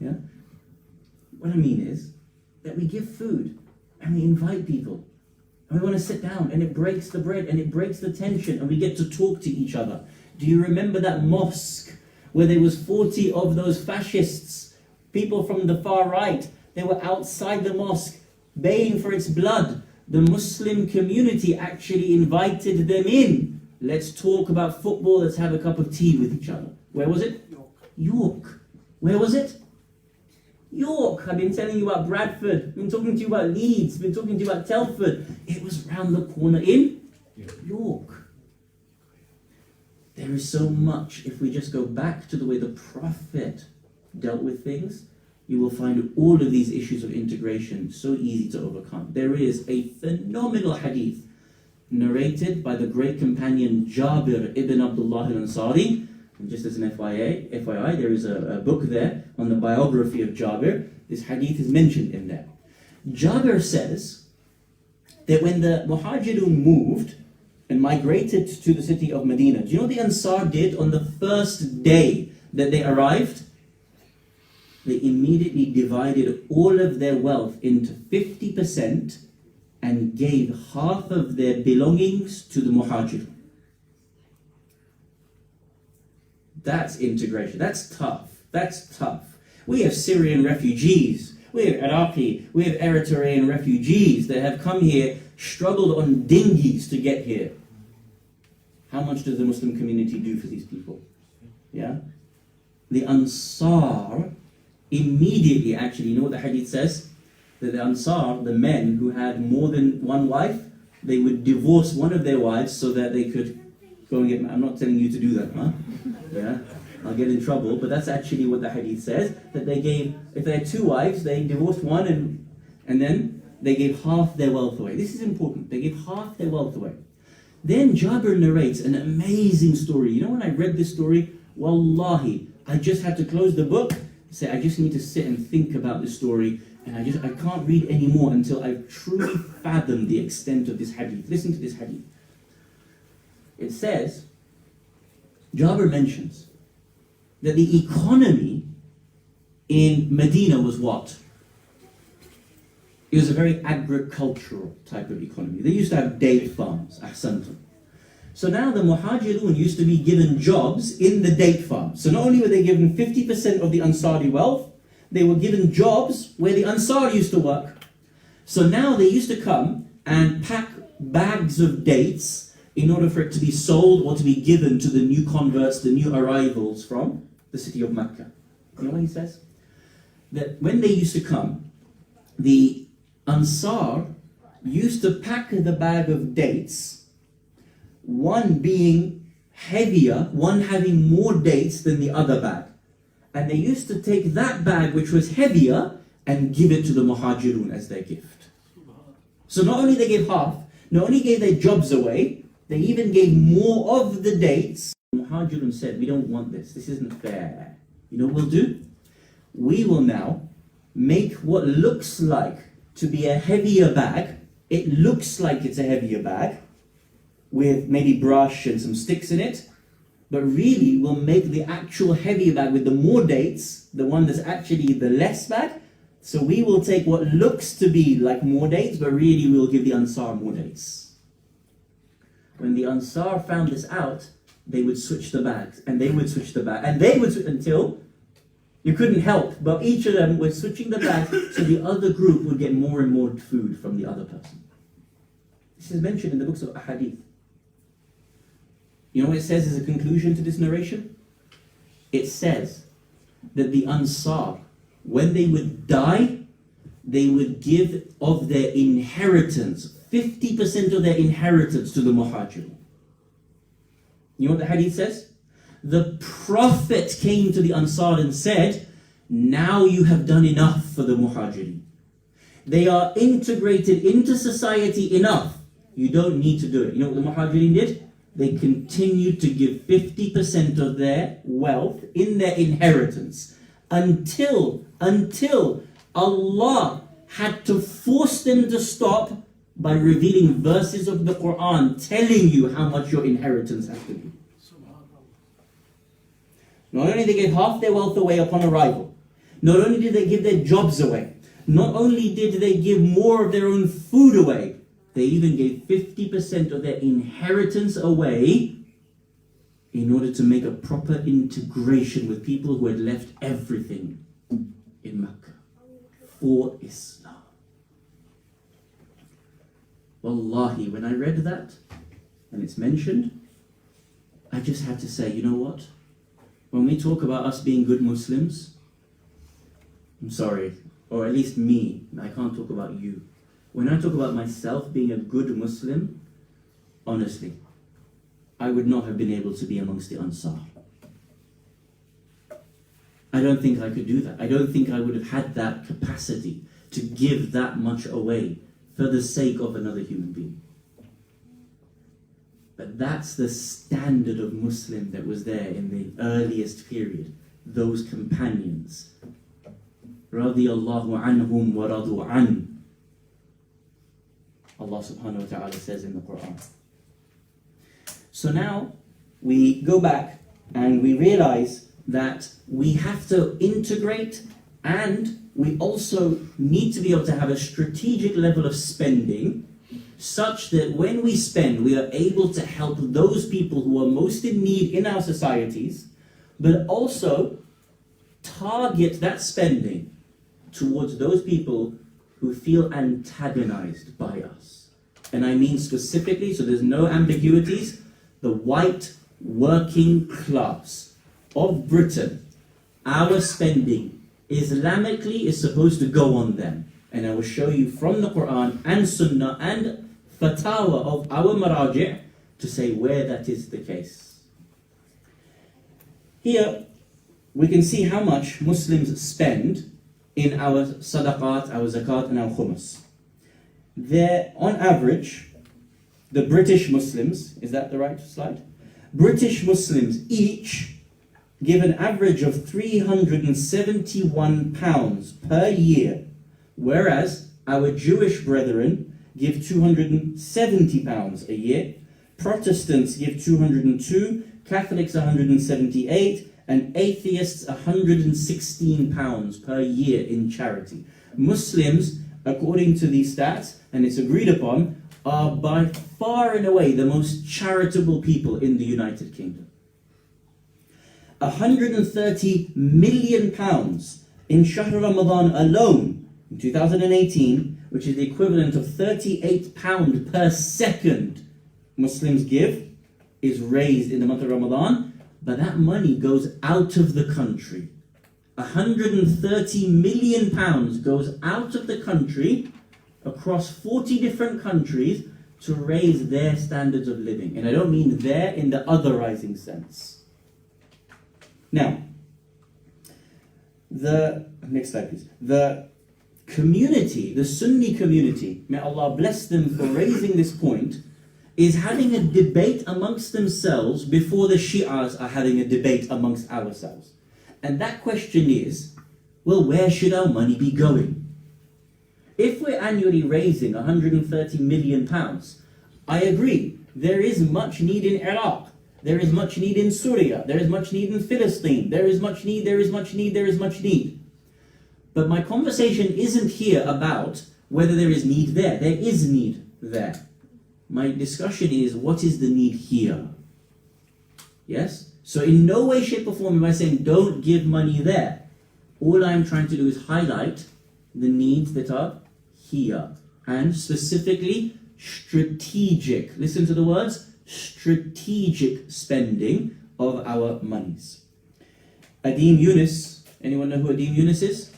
S1: Yeah? What I mean is that we give food and we invite people. And we want to sit down and it breaks the bread and it breaks the tension and we get to talk to each other. Do you remember that mosque where there was 40 of those fascists, people from the far right? They were outside the mosque baying for its blood. The Muslim community actually invited them in. Let's talk about football, let's have a cup of tea with each other. Where was it? York. Where was it? York. I've been telling you about Bradford, I've been talking to you about Leeds, I've been talking to you about Telford. It was round the corner in York. There is so much, if we just go back to the way the Prophet dealt with things, you will find all of these issues of integration so easy to overcome. There is a phenomenal hadith narrated by the great companion Jabir ibn Abdullah al-Ansari. And just as an FYI, there is a book there on the biography of Jabir. This hadith is mentioned in there. Jabir says that when the Muhajirun moved and migrated to the city of Medina, do you know what the Ansar did on the first day that they arrived? They immediately divided all of their wealth into 50% and gave half of their belongings to the Muhajirun. That's integration. That's tough. That's tough. We have Syrian refugees. We have Iraqi. We have Eritrean refugees that have come here, struggled on dinghies to get here. How much does the Muslim community do for these people? Yeah? The Ansar immediately, actually, you know what the hadith says? That the Ansar, the men who had more than one wife, they would divorce one of their wives so that they could go and get married. I'm not telling you to do that, huh? Yeah? I'll get in trouble, but that's actually what the hadith says, that they gave, if they had two wives, they divorced one and then they gave half their wealth away. This is important. They gave half their wealth away. Then Jabir narrates an amazing story. You know, when I read this story, wallahi, I just had to close the book, say, I just need to sit and think about this story, and I can't read anymore until I've truly fathomed the extent of this hadith. Listen to this hadith. It says, Jabir mentions that the economy in Medina was what? It was a very agricultural type of economy. They used to have date farms, ahsantum. So now the Muhajirun used to be given jobs in the date farm. So not only were they given 50% of the Ansari wealth, they were given jobs where the Ansar used to work. So now they used to come and pack bags of dates in order for it to be sold or to be given to the new converts, the new arrivals from the city of Mecca. You know what he says? That when they used to come, the Ansar used to pack the bag of dates, one being heavier, one having more dates than the other bag. And they used to take that bag which was heavier and give it to the Muhajirun as their gift. So not only they gave half, not only gave their jobs away, they even gave more of the dates. The Muhajirun said, we don't want this. This isn't fair. You know what we'll do? We will now make what looks like to be a heavier bag. It looks like it's a heavier bag with maybe brush and some sticks in it. But really, we'll make the actual heavier bag with the more dates, the one that's actually the less bag. So we will take what looks to be like more dates, but really we'll give the Ansar more dates. When the Ansar found this out, they would switch the bags, and they would switch the bag, and they would switch until you couldn't help, but each of them was switching the bags, so the other group would get more and more food from the other person. This is mentioned in the books of Ahadith. You know what it says as a conclusion to this narration? It says that the Ansar, when they would die, they would give of their inheritance, 50% of their inheritance to the Muhajirun. You know what the hadith says? The Prophet came to the Ansar and said, now you have done enough for the Muhajirun. They are integrated into society enough. You don't need to do it. You know what the Muhajirun did? they continued to give 50% of their wealth in their inheritance until Allah had to force them to stop by revealing verses of the Quran telling you how much your inheritance has to be. Not only did they give half their wealth away upon arrival, not only did they give their jobs away, not only did they give more of their own food away, they even gave 50% of their inheritance away in order to make a proper integration with people who had left everything in Mecca for Islam. Wallahi, when I read that, and it's mentioned, I just had to say, you know what? When we talk about us being good Muslims, I'm sorry, or at least me, I can't talk about you. When I talk about myself being a good Muslim, honestly, I would not have been able to be amongst the Ansar. I don't think I could do that. I don't think I would have had that capacity to give that much away for the sake of another human being. But that's the standard of Muslim that was there in the earliest period. Those companions. Radiyallahu anhum wa radu an. Allah subhanahu wa ta'ala says in the Quran. So now we go back and we realize that we have to integrate, and we also need to be able to have a strategic level of spending such that when we spend, we are able to help those people who are most in need in our societies, but also target that spending towards those people who feel antagonized by us. And I mean specifically, so there's no ambiguities, the white working class of Britain. Our spending Islamically is supposed to go on them. And I will show you from the Quran and Sunnah and Fatawa of our Maraji' to say where that is the case. Here we can see how much Muslims spend in our sadaqat, our zakat and our khumus. There, on average, the British Muslims, is that the right slide? British Muslims each give an average of £371 per year, whereas our Jewish brethren give £270 a year, Protestants give 202, Catholics 178, and atheists £116 per year in charity. Muslims, according to these stats, and it's agreed upon, are by far and away the most charitable people in the United Kingdom. £130 million in Shahr Ramadan alone in 2018, which is the equivalent of £38 per second Muslims give, is raised in the month of Ramadan, but that money goes out of the country. £130 million goes out of the country across 40 different countries to raise their standards of living. And I don't mean there in the otherizing sense. Now, next slide please. The community, the Sunni community, may Allah bless them for raising this point, is having a debate amongst themselves before the Shi'as are having a debate amongst ourselves. And that question is, well, where should our money be going? If we're annually raising £130 million, I agree, there is much need in Iraq, there is much need in Syria, there is much need in Philistine, there is much need. But my conversation isn't here about whether there is need there. There is need there. My discussion is, what is the need here? Yes? So in no way, shape or form am I saying don't give money there. All I'm trying to do is highlight the needs that are here. And specifically, strategic. Listen to the words. Strategic spending of our monies. Adim Yunus. Anyone know who Adim Yunus is?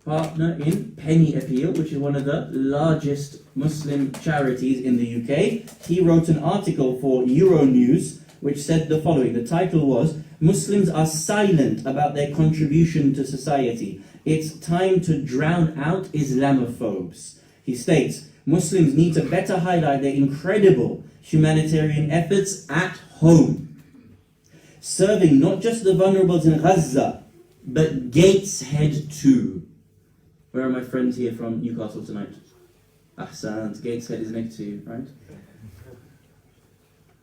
S1: Partner in Penny Appeal, which is one of the largest Muslim charities in the UK. He wrote an article for Euronews which said the following. The title was, Muslims are silent about their contribution to society. It's time to drown out Islamophobes. He states, Muslims need to better highlight their incredible humanitarian efforts at home, serving not just the vulnerables in Gaza, but Gateshead too. Where are my friends here from Newcastle tonight? Ahsan, Gateshead is next to you, right?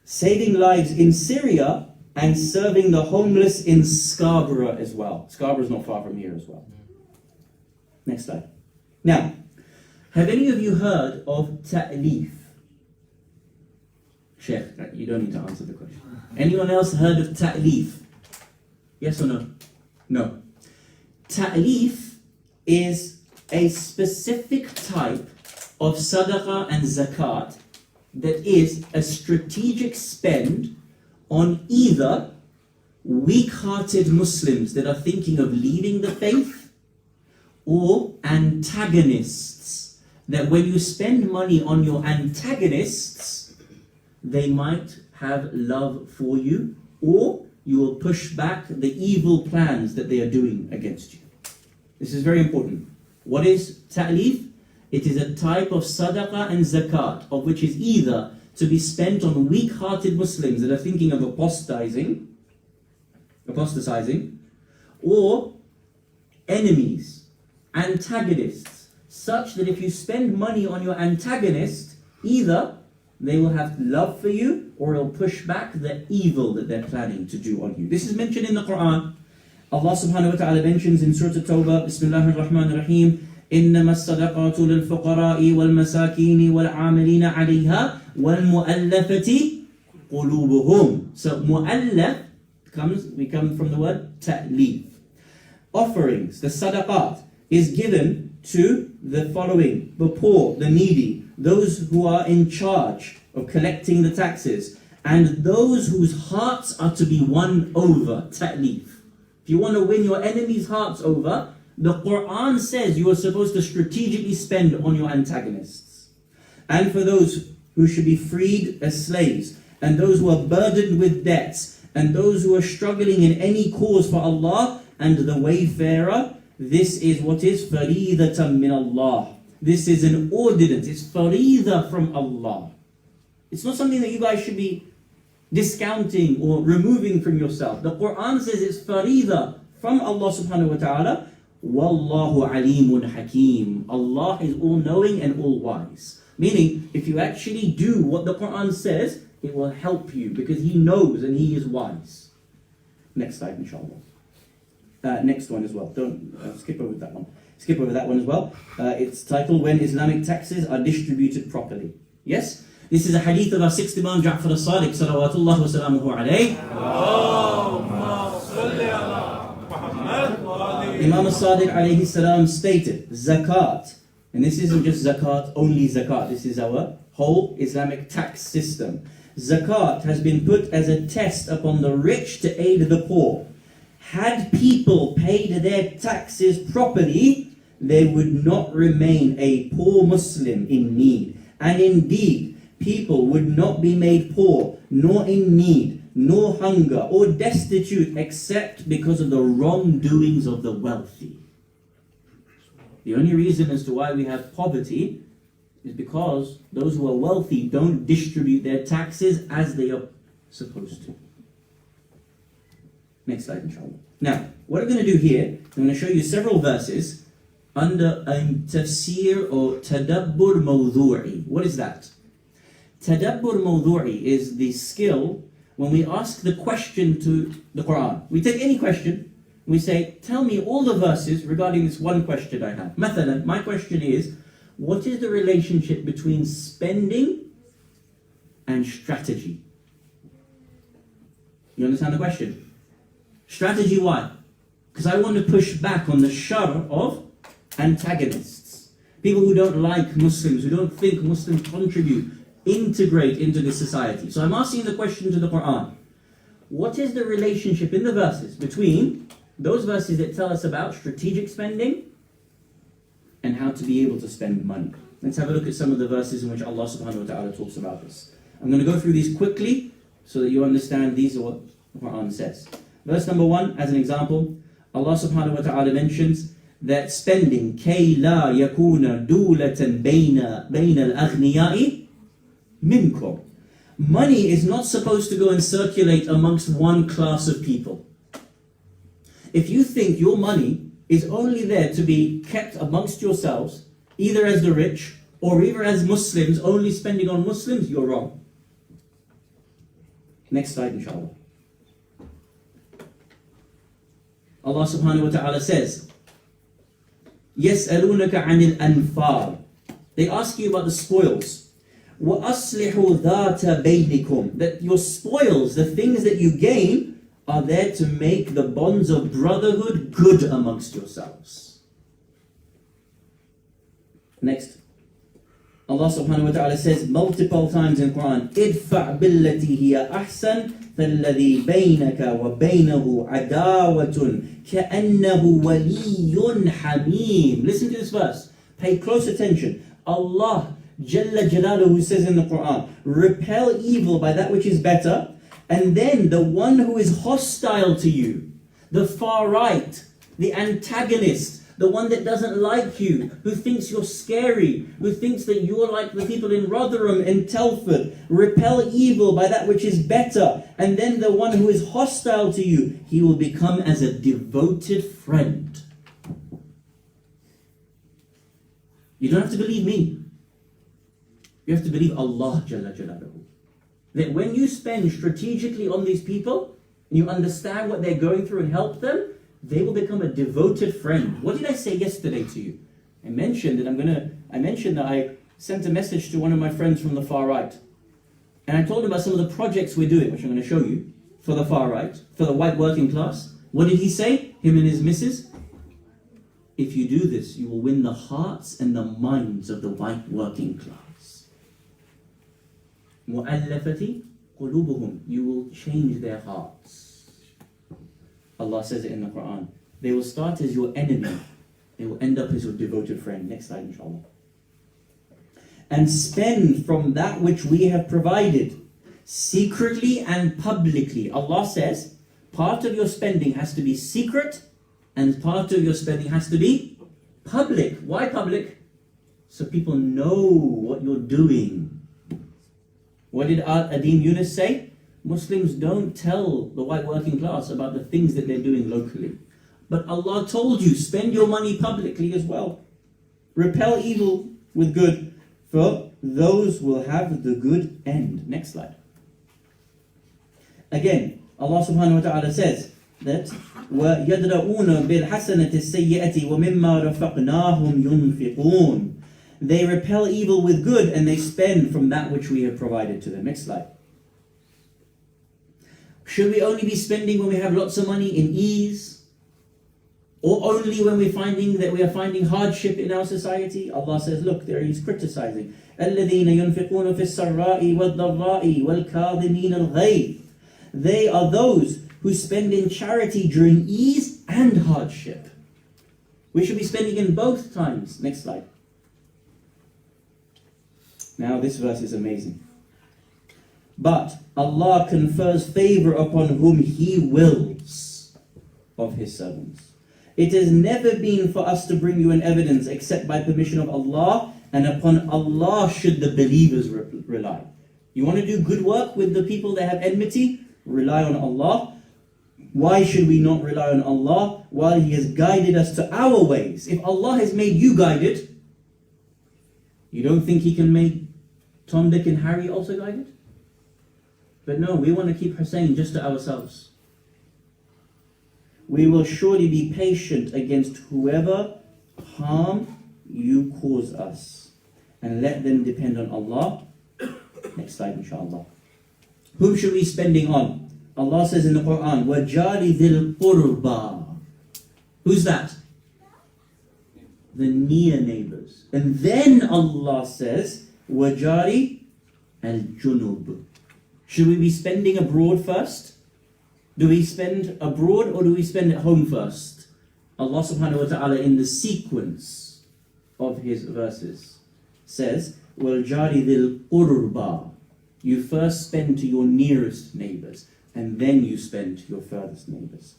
S1: Saving lives in Syria and serving the homeless in Scarborough as well. Scarborough is not far from here as well. Next slide. Now, have any of you heard of ta'leef? Sheikh, you don't need to answer the question. Anyone else heard of ta'leef? Yes or no? No. Ta'leef is a specific type of sadaqah and zakat that is a strategic spend on either weak-hearted Muslims that are thinking of leaving the faith, or antagonists, that when you spend money on your antagonists, they might have love for you, or you will push back the evil plans that they are doing against you. This is very important. What is ta'leef? It is a type of sadaqah and zakat, of which is either to be spent on weak-hearted Muslims that are thinking of apostatizing, or enemies, antagonists, such that if you spend money on your antagonist, either they will have love for you, or it'll push back the evil that they're planning to do on you. This is mentioned in the Quran. Allah subhanahu wa ta'ala mentions in Surah At-Tawbah, Bismillahir Rahmanir Rahim, إنما الصدقات للفقراء والمساكين والعاملين عليها والمؤلفة قلوبهم. So mu'allaf we come from the word ta'leef. Offerings, the sadaqat, is given to the following: the poor, the needy, those who are in charge of collecting the taxes, and those whose hearts are to be won over. Ta'leef. If you want to win your enemies' hearts over, the Quran says you are supposed to strategically spend on your antagonists. And for those who should be freed as slaves, and those who are burdened with debts, and those who are struggling in any cause for Allah, and the wayfarer, this is what is faridatan min Allah. This is an ordinance, it's farida from Allah. It's not something that you guys should be discounting or removing from yourself. The Quran says it's farida from Allah subhanahu wa ta'ala. Wallahu alimun hakim. Allah is all-knowing and all-wise. Meaning, if you actually do what the Quran says, it will help you because He knows and He is wise. Next slide, inshallah. Next one as well. Don't skip over that one. Skip over that one as well. It's titled When Islamic Taxes Are Distributed Properly. Yes? This is a hadith of our sixth Imam Jaffer Ladak, salawatullah wa salamuhu alayhi. Imam al-Sadiq alayhi salam stated, zakat, and this isn't just zakat, only zakat, this is our whole Islamic tax system. Zakat has been put as a test upon the rich to aid the poor. Had people paid their taxes properly, there would not remain a poor Muslim in need. And indeed, people would not be made poor, nor in need, nor hunger, or destitute, except because of the wrongdoings of the wealthy. The only reason as to why we have poverty is because those who are wealthy don't distribute their taxes as they are supposed to. Next slide, inshallah. Now, what I'm going to do here, I'm going to show you several verses under a tafsir or tadabbur mawdu'i. What is that? Tadabbur mawdu'i is the skill when we ask the question to the Quran. We take any question, we say, tell me all the verses regarding this one question I have. Mathalan, my question is, what is the relationship between spending and strategy? You understand the question? Strategy, why? Because I want to push back on the shar of antagonists. People who don't like Muslims, who don't think Muslims contribute, integrate into this society. So I'm asking the question to the Quran. What is the relationship in the verses between those verses that tell us about strategic spending and how to be able to spend money? Let's have a look at some of the verses in which Allah subhanahu wa ta'ala talks about this. I'm going to go through these quickly so that you understand these are what the Quran says. Verse number 1, as an example, Allah subhanahu wa ta'ala mentions that spending كَيْ لَا يَكُونَ دُولَةً بَيْنَ الْأَغْنِيَاءِ مِنْكُمْ. Money is not supposed to go and circulate amongst one class of people. If you think your money is only there to be kept amongst yourselves, either as the rich or either as Muslims, only spending on Muslims, you're wrong. Next slide, inshallah. Allah subhanahu wa ta'ala says, يَسْأَلُونَكَ عَنِ الْأَنْفَالِ. They ask you about the spoils. وَأَصْلِحُوا ذَاتَ بَيْنِكُمْ. That your spoils, the things that you gain, are there to make the bonds of brotherhood good amongst yourselves. Next. Allah subhanahu wa ta'ala says multiple times in Quran, idfa' billati hiya ahsan falladhi baynaka wa baynahu adawatun ka'annahu waliyyun hamim. Listen to this verse. Pay close attention. Allah Jalla Jalaluhu says in the Quran, repel evil by that which is better, and then the one who is hostile to you, the far right, the antagonist, the one that doesn't like you, who thinks you're scary, who thinks that you're like the people in Rotherham and Telford. Repel evil by that which is better. And then the one who is hostile to you, he will become as a devoted friend. You don't have to believe me. You have to believe Allah Jalla Jalaluhu. That when you spend strategically on these people, and you understand what they're going through and help them, they will become a devoted friend. What did I say yesterday to you? I mentioned that I sent a message to one of my friends from the far right. And I told him about some of the projects we're doing, which I'm going to show you, for the far right, for the white working class. What did he say? Him and his missus? If you do this, you will win the hearts and the minds of the white working class. مُؤَلَّفَةِ قُلُوبُهُمْ. You will change their hearts. Allah says it in the Quran. They will start as your enemy. They will end up as your devoted friend. Next slide, inshallah. And spend from that which we have provided, secretly and publicly. Allah says, part of your spending has to be secret, and part of your spending has to be public. Why public? So people know what you're doing. What did Adim Yunus say? Muslims don't tell the white working class about the things that they're doing locally. But Allah told you, spend your money publicly as well. Repel evil with good, for those will have the good end. Next slide. Again, Allah subhanahu wa ta'ala says that وَيَدْرَؤُونَ بِالْحَسَنَةِ السَّيِّئَةِ وَمِمَّا رَفَقْنَاهُمْ يُنْفِقُونَ. They repel evil with good and they spend from that which we have provided to them. Next slide. Should we only be spending when we have lots of money in ease? Or only when we're finding that we are finding hardship in our society? Allah says, look, there he's criticizing. الَّذِينَ يُنْفِقُونَ فِي السَّرَّاءِ وَالضَّرَّاءِ وَالْكَاظِمِينَ الْغَيْظِ. They are those who spend in charity during ease and hardship. We should be spending in both times. Next slide. Now this verse is amazing. But Allah confers favor upon whom He wills of His servants. It has never been for us to bring you an evidence except by permission of Allah, and upon Allah should the believers rely. You want to do good work with the people that have enmity? Rely on Allah. Why should we not rely on Allah while He has guided us to our ways? If Allah has made you guided, you don't think He can make Tom, Dick and Harry also guided? But no, we want to keep Hussein just to ourselves. We will surely be patient against whoever harm you cause us, and let them depend on Allah. Next slide, inshallah. Whom should we be spending on? Allah says in the Quran, وَجَارِ ذِي الْقُرْبَى. Who's that? The near neighbors. And then Allah says, وَجَارِ الْجُنُوبِ. Should we be spending abroad first? Do we spend abroad or do we spend at home first? Allah subhanahu wa ta'ala in the sequence of His verses says, وَالْجَارِ ذِي الْقُرْبَى. You first spend to your nearest neighbors, and then you spend to your furthest neighbors.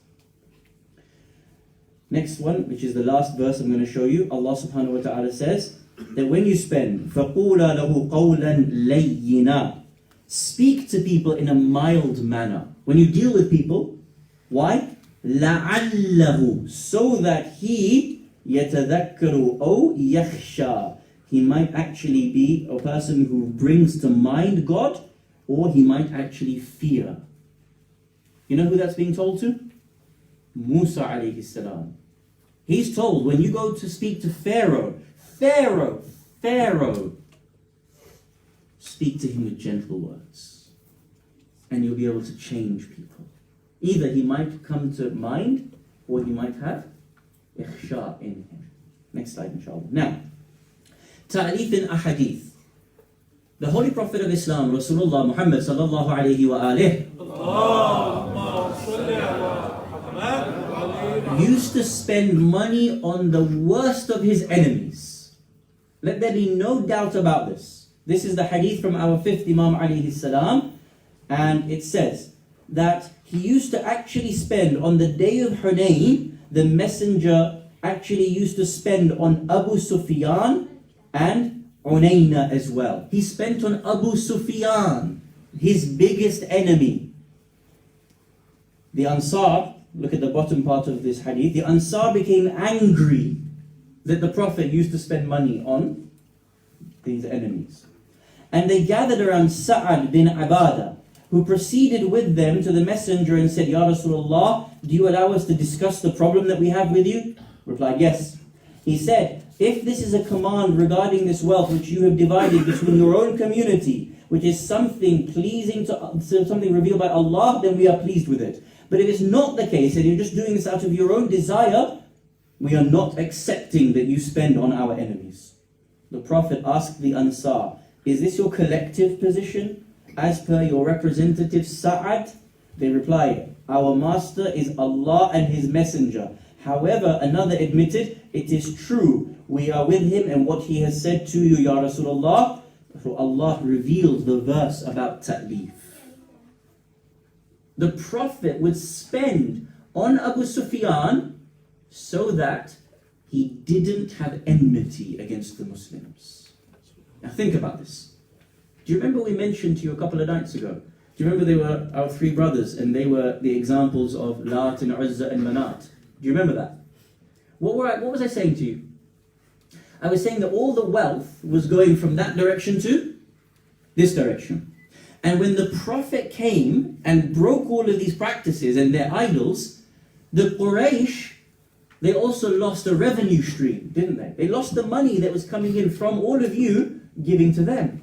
S2: Next one, which is the last verse I'm going to show you, Allah subhanahu wa ta'ala says that when you spend, فَقُولَا لَهُ قَوْلًا لَيِّنًا, speak to people in a mild manner. When you deal with people, why? لَعَلَّهُ, so that he يَتَذَكَّرُ أَوْ يَخْشَى, he might actually be a person who brings to mind God, or he might actually fear. You know who that's being told to? Musa alayhi salam. He's told, when you go to speak to Pharaoh, speak to him with gentle words, and you'll be able to change people. Either he might come to mind, or he might have ikhsha in him. Next slide, inshallah. Now, ta'lif in ahadith. The Holy Prophet of Islam, Rasulullah Muhammad sallallahu alayhi wa alihi, used to spend money on the worst of his enemies. Let there be no doubt about this. This is the hadith from our fifth Imam alayhi salam, and it says that he used to actually spend on the day of Hunayn, the messenger actually used to spend on Abu Sufyan and Unayna as well. He spent on Abu Sufyan, his biggest enemy. The Ansar, look at the bottom part of this hadith, the Ansar became angry that the Prophet used to spend money on these enemies. And they gathered around Sa'ad bin Abadah, who proceeded with them to the messenger and said, Ya Rasulullah, do you allow us to discuss the problem that we have with you? Replied, yes. He said, if this is a command regarding this wealth which you have divided between your own community, which is something pleasing to something revealed by Allah, then we are pleased with it. But if it's not the case and you're just doing this out of your own desire, we are not accepting that you spend on our enemies. The Prophet asked the Ansar, is this your collective position as per your representative Sa'ad? They replied, our master is Allah and his messenger. However, another admitted, it is true, we are with him and what he has said to you, Ya Rasulullah. So Allah revealed the verse about ta'lif. The Prophet would spend on Abu Sufyan so that he didn't have enmity against the Muslims. Now think about this. Do you remember we mentioned to you a couple of nights ago? Do you remember they were our three brothers and they were the examples of Lat and Uzza and Manat? Do you remember that? What was I saying to you? I was saying that all the wealth was going from that direction to this direction. And when the Prophet came and broke all of these practices and their idols, the Quraysh, they also lost a revenue stream, didn't they? They lost the money that was coming in from all of you giving to them.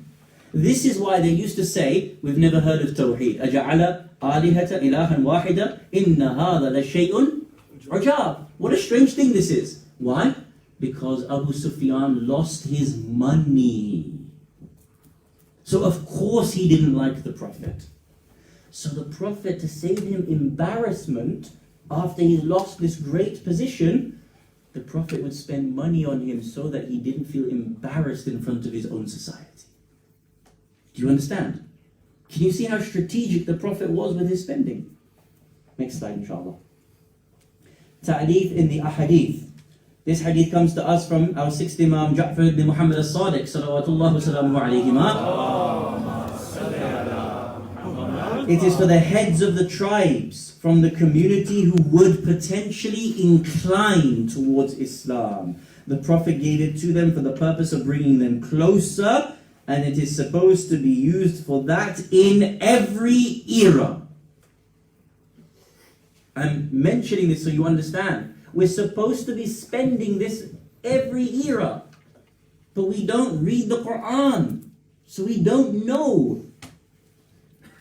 S2: This is why they used to say, we've never heard of Tawheed. أَجَعَلَ آلِهَةً إِلَهًا وَاحِدًا إِنَّ هَذَا لَشَيْءٌ عُجَابٌ. What a strange thing this is. Why? Because Abu Sufyan lost his money. So of course he didn't like the Prophet. So the Prophet, to save him embarrassment after he lost this great position, the Prophet would spend money on him so that he didn't feel embarrassed in front of his own society. Do you understand? Can you see how strategic the Prophet was with his spending? Next slide, inshallah. Ta'lif in the ahadith. This hadith comes to us from our sixth Imam, Jaffer ibn Muhammad al-Sadiq, salawatullah wa salamu alayhima. It is for the heads of the tribes from the community who would potentially incline towards Islam. The Prophet gave it to them for the purpose of bringing them closer, and it is supposed to be used for that in every era. I'm mentioning this so you understand. We're supposed to be spending this every era. But we don't read the Quran. So we don't know.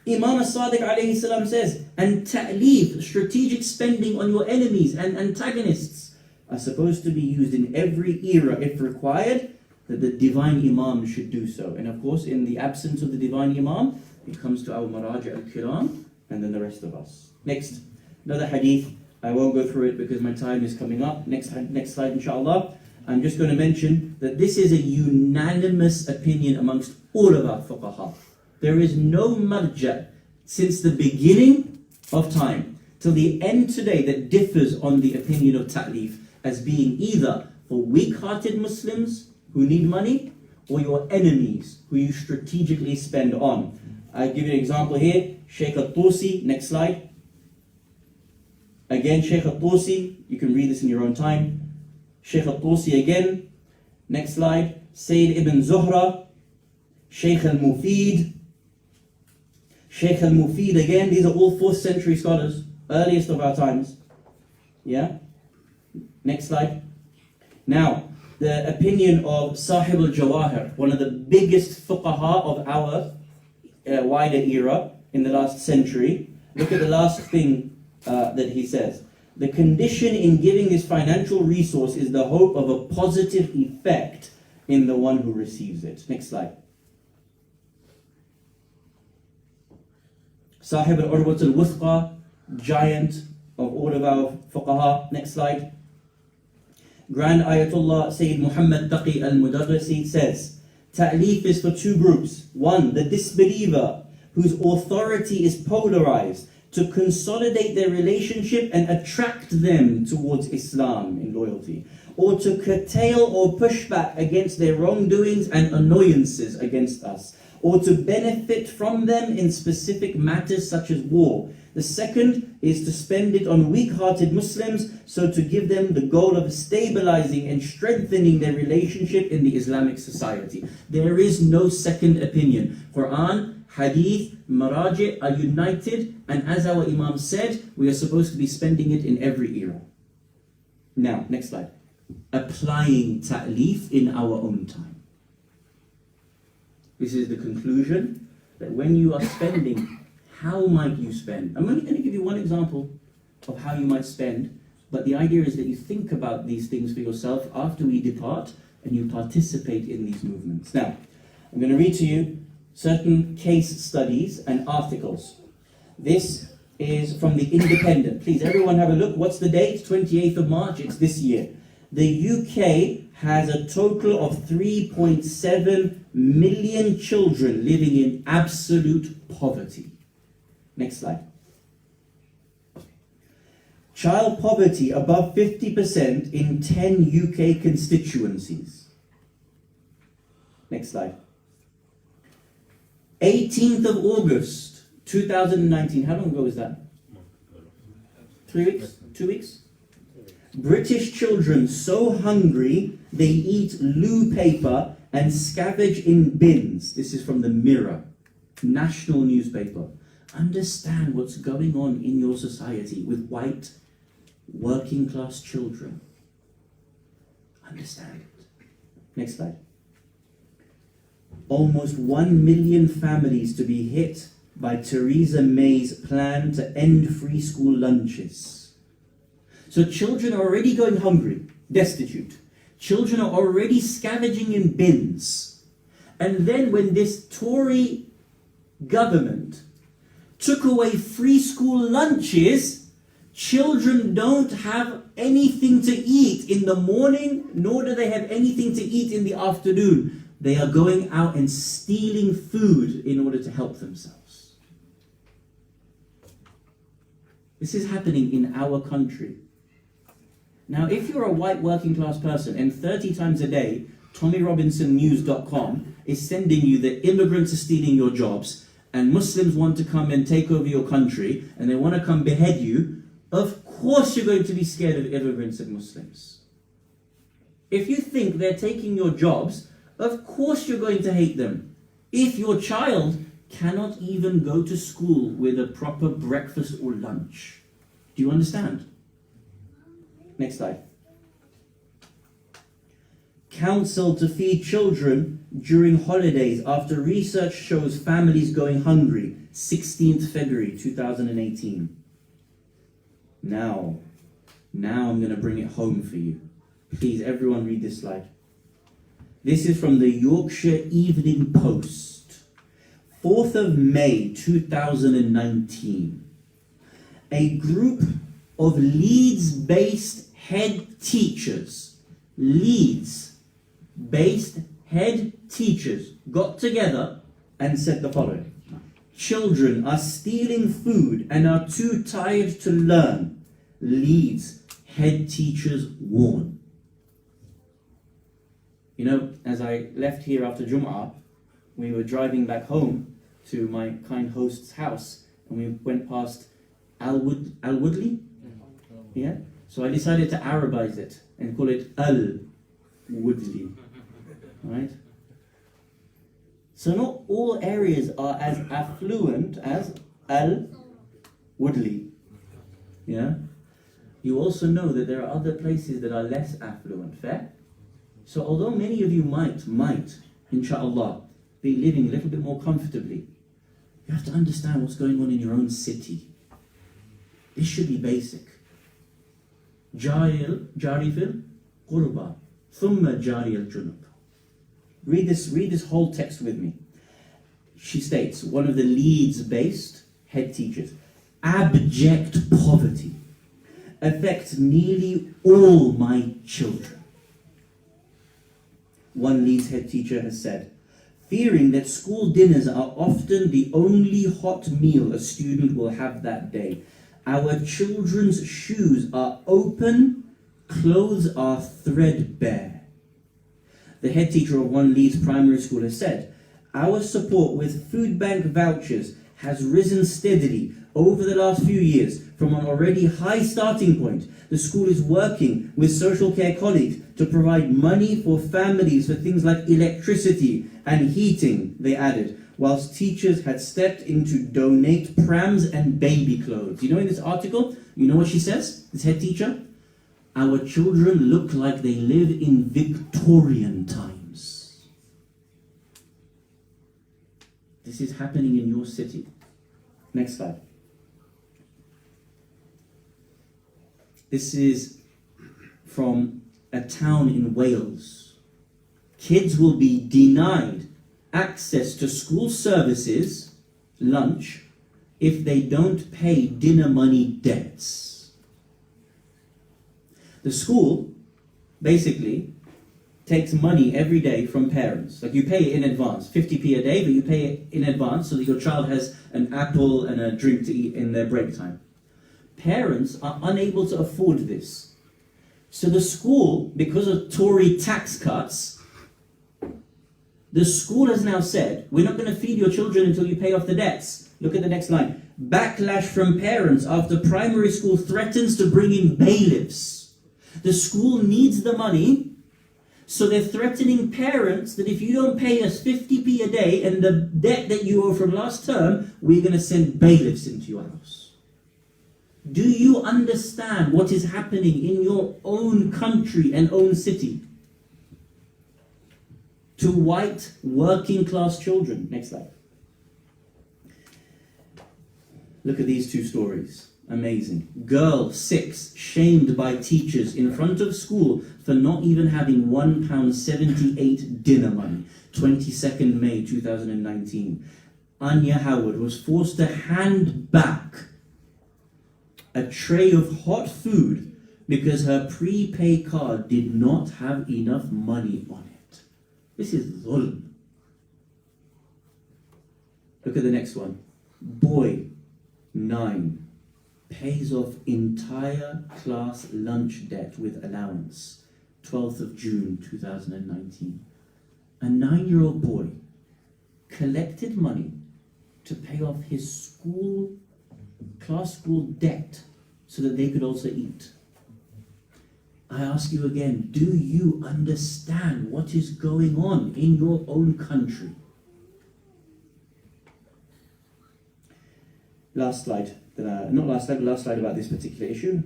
S2: Imam as-Sadiq alayhi salam says, and ta'lif, strategic spending on your enemies and antagonists, are supposed to be used in every era if required, that the divine Imam should do so. And of course, in the absence of the divine Imam, it comes to our Maraja al-Kiram and then the rest of us. Next, another hadith. I won't go through it because my time is coming up. Next slide, inshallah. I'm just going to mention that this is a unanimous opinion amongst all of our fuqaha. There is no marja since the beginning of time till the end today that differs on the opinion of ta'lif as being either for weak-hearted Muslims who need money, or your enemies who you strategically spend on. I'll give you an example here. Shaykh al-Tusi, next slide. Again, Shaykh al-Tusi, you can read this in your own time. Shaykh al-Tusi again, next slide. Sayyid ibn Zuhra, Shaykh al-Mufid, Shaykh al-Mufid again. These are all 4th century scholars, earliest of our times. Yeah? Next slide. Now, the opinion of Sahib al-Jawahir, one of the biggest fuqaha of our wider era in the last century. Look at the last thing that he says. The condition in giving this financial resource is the hope of a positive effect in the one who receives it. Next slide. Sahib al-Urwat al-Wuthqa, giant of all of our fuqaha. Next slide. Grand Ayatollah Sayyid Muhammad Taqi al-Mudarrisi says, Ta'lif is for 2 groups. 1, the disbeliever whose authority is polarized, to consolidate their relationship and attract them towards Islam in loyalty, or to curtail or push back against their wrongdoings and annoyances against us, or to benefit from them in specific matters such as war. The second is to spend it on weak-hearted Muslims, so to give them the goal of stabilizing and strengthening their relationship in the Islamic society. There is no second opinion. Quran, Hadith, Maraji are united, and as our Imam said, we are supposed to be spending it in every era. Now, next slide. Applying ta'lif in our own time. This is the conclusion, that when you are spending, how might you spend? I'm only going to give you one example of how you might spend, but the idea is that you think about these things for yourself after we depart, and you participate in these movements. Now, I'm going to read to you certain case studies and articles. This is from the Independent. Please, everyone have a look. What's the date? 28th of March. It's this year. The UK has a total of 3.7 million children living in absolute poverty. Next slide. Child poverty above 50% in 10 UK constituencies. Next slide. 18th of August 2019. How long ago was that? 3 weeks? 2 weeks? British children so hungry they eat loo paper and scavenge in bins. This is from the Mirror, national newspaper. Understand what's going on in your society with white working class children. Understand it. Next slide. Almost 1 million families to be hit by Theresa May's plan to end free school lunches. So children are already going hungry, destitute. Children are already scavenging in bins. And then when this Tory government took away free school lunches, children don't have anything to eat in the morning, nor do they have anything to eat in the afternoon. They are going out and stealing food in order to help themselves. This is happening in our country. Now, if you're a white working class person and 30 times a day, TommyRobinsonNews.com is sending you that immigrants are stealing your jobs and Muslims want to come and take over your country and they want to come behead you, of course you're going to be scared of immigrants and Muslims. If you think they're taking your jobs, of course you're going to hate them. If your child cannot even go to school with a proper breakfast or lunch. Do you understand? Next slide. Counsel to feed children during holidays after research shows families going hungry. 16th February 2018. Now I'm going to bring it home for you. Please, everyone read this slide. This is from the Yorkshire Evening Post. 4th of May 2019. A group of Leeds-based head teachers, Leeds-based head teachers got together and said the following. children are stealing food and are too tired to learn. Leeds head teachers warn. You know, as I left here after Jum'ah, we were driving back home to my kind host's house, and we went past Al-Woodley. Yeah? So I decided to Arabize it and call it Al-Woodley. Right? So not all areas are as affluent as Al-Woodley. Yeah? You also know that there are other places that are less affluent. Fair? So although many of you might, inshallah, be living a little bit more comfortably, you have to understand what's going on in your own city. This should be basic. Jari fil qurba, thumma jari al-junub. Read this whole text with me. She states, one of the Leeds-based head teachers, abject poverty affects nearly all my children. One Leeds head teacher has said, fearing that school dinners are often the only hot meal a student will have that day. Our children's shoes are open, clothes are threadbare. The head teacher of one Leeds primary school has said, our support with food bank vouchers has risen steadily over the last few years from an already high starting point. The school is working with social care colleagues to provide money for families for things like electricity and heating, they added, whilst teachers had stepped in to donate prams and baby clothes. You know, in this article, you know what she says, this head teacher? Our children look like they live in Victorian times. This is happening in your city. Next slide. This is from a town in Wales. Kids will be denied access to school services, lunch, if they don't pay dinner money debts. The school basically takes money every day from parents. Like you pay it in advance, 50p a day, but you pay it in advance so that your child has an apple and a drink to eat in their break time. Parents are unable to afford this. So the school, because of Tory tax cuts, the school has now said, we're not going to feed your children until you pay off the debts. Look at the next line. Backlash from parents after primary school threatens to bring in bailiffs. The school needs the money, so they're threatening parents that if you don't pay us 50p a day and the debt that you owe from last term, we're going to send bailiffs into your house. Do you understand what is happening in your own country and own city? To white working class children. Next slide. Look at these two stories. Amazing. Girl 6 shamed by teachers in front of school for not even having £1.78 dinner money. 22nd May 2019. Anya Howard was forced to hand back a tray of hot food because her prepaid card did not have enough money on it. This is dhulm. Look at the next one. Boy 9 pays off entire class lunch debt with allowance. 12th of June 2019. A 9-year-old boy collected money to pay off his class school debt so that they could also eat. I ask you again, do you understand what is going on in your own country? Last slide, last slide about this particular issue,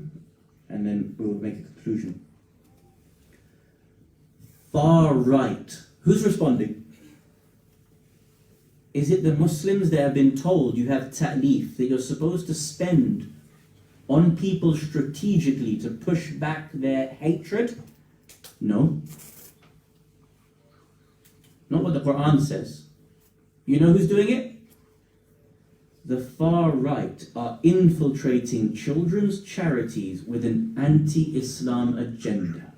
S2: and then we'll make a conclusion. Far right. Who's responding? Is it the Muslims that have been told you have ta'leef, that you're supposed to spend on people strategically to push back their hatred? No. Not what the Quran says. You know who's doing it? The far right are infiltrating children's charities with an anti-Islam agenda.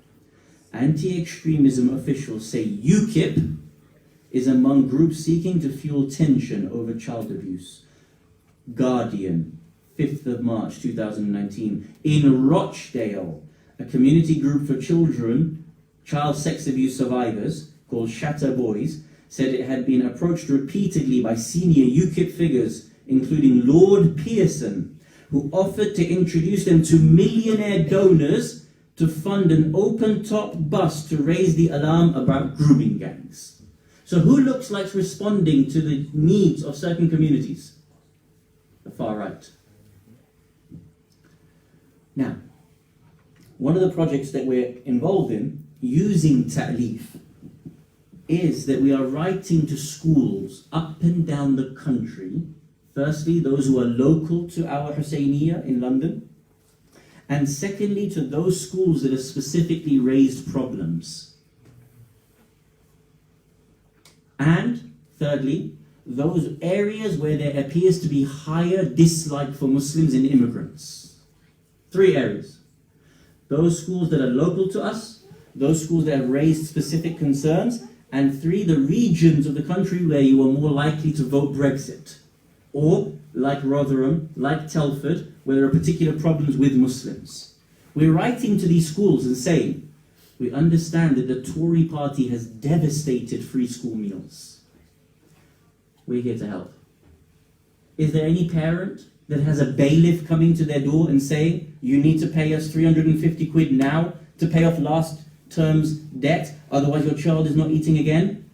S2: Anti-extremism officials say UKIP is among groups seeking to fuel tension over child abuse. Guardian, 5th of March 2019. In Rochdale, a community group for children, child sex abuse survivors, called Shatter Boys, said it had been approached repeatedly by senior UKIP figures, including Lord Pearson, who offered to introduce them to millionaire donors to fund an open-top bus to raise the alarm about grooming gangs. So who looks like responding to the needs of certain communities? The far right. Now, one of the projects that we're involved in, using ta'leef, is that we are writing to schools up and down the country, firstly, those who are local to our Husseiniya in London, and secondly, to those schools that have specifically raised problems. And thirdly, those areas where there appears to be higher dislike for Muslims and immigrants. 3 areas. Those schools that are local to us, those schools that have raised specific concerns, and 3, the regions of the country where you are more likely to vote Brexit. Or, like Rotherham, like Telford, where there are particular problems with Muslims. We're writing to these schools and saying, we understand that the Tory party has devastated free school meals. We're here to help. Is there any parent that has a bailiff coming to their door and saying, you need to pay us 350 quid now to pay off last term's debt, otherwise your child is not eating again?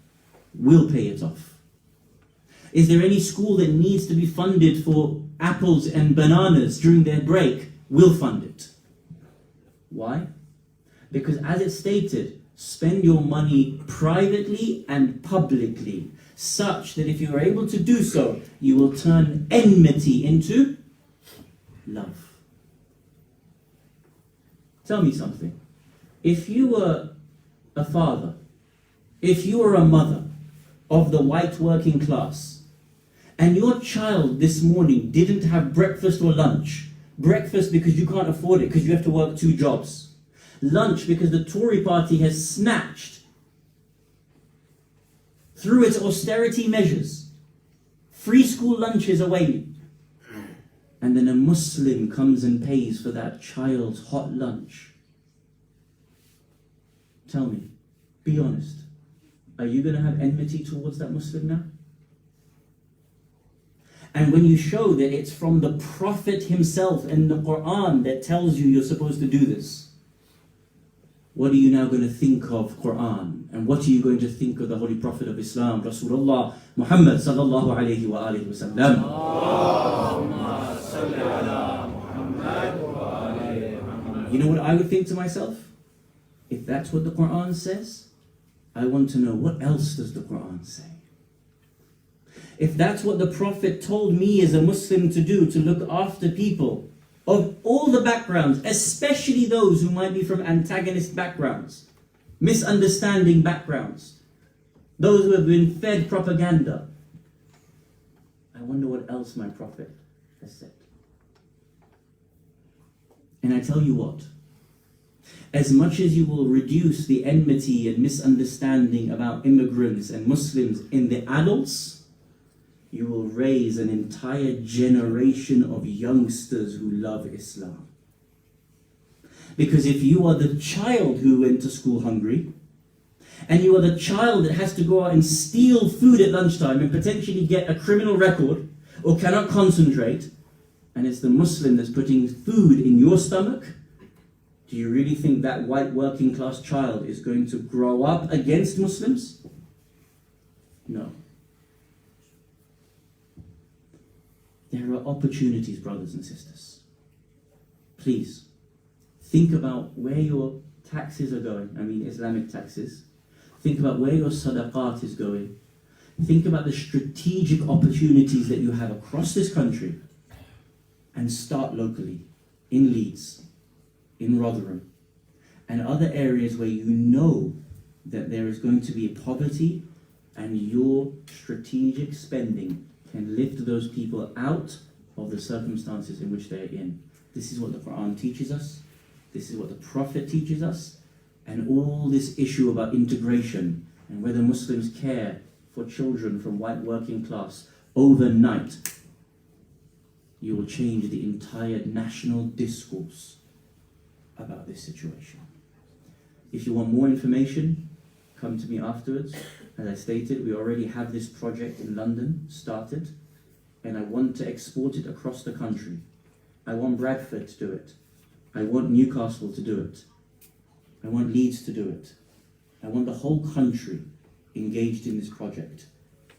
S2: We'll pay it off. Is there any school that needs to be funded for apples and bananas during their break? We'll fund it. Why? Because as it's stated, spend your money privately and publicly, such that if you are able to do so, you will turn enmity into love. Tell me something. If you were a father, if you were a mother of the white working class, and your child this morning didn't have breakfast or lunch, breakfast because you can't afford it because you have to work 2 jobs, lunch because the Tory party has snatched, through its austerity measures, free school lunches away, and then a Muslim comes and pays for that child's hot lunch. Tell me, be honest, are you going to have enmity towards that Muslim now? And when you show that it's from the Prophet himself and the Quran that tells you you're supposed to do this, what are you now going to think of Quran? And what are you going to think of the Holy Prophet of Islam, Rasulullah Muhammad sallallahu alayhi wa alihi wa sallam? You know what I would think to myself? If that's what the Quran says, I want to know what else does the Quran say? If that's what the Prophet told me as a Muslim to do, to look after people of all the backgrounds, especially those who might be from antagonist backgrounds, misunderstanding backgrounds, those who have been fed propaganda, I wonder what else my Prophet has said. And I tell you what, as much as you will reduce the enmity and misunderstanding about immigrants and Muslims in the adults, you will raise an entire generation of youngsters who love Islam. Because if you are the child who went to school hungry, and you are the child that has to go out and steal food at lunchtime and potentially get a criminal record, or cannot concentrate, and it's the Muslim that's putting food in your stomach, do you really think that white working class child is going to grow up against Muslims? No. There are opportunities, brothers and sisters. Please, think about where your taxes are going. I mean, Islamic taxes. Think about where your sadaqat is going. Think about the strategic opportunities that you have across this country. And start locally, in Leeds, in Rotherham, and other areas where you know that there is going to be poverty, and your strategic spending can lift those people out of the circumstances in which they're in. This is what the Quran teaches us. This is what the Prophet teaches us. And all this issue about integration and whether Muslims care for children from white working class overnight. you will change the entire national discourse about this situation. If you want more information, come to me afterwards. As I stated, we already have this project in London started, and I want to export it across the country. I want Bradford to do it. I want Newcastle to do it. I want Leeds to do it. I want the whole country engaged in this project.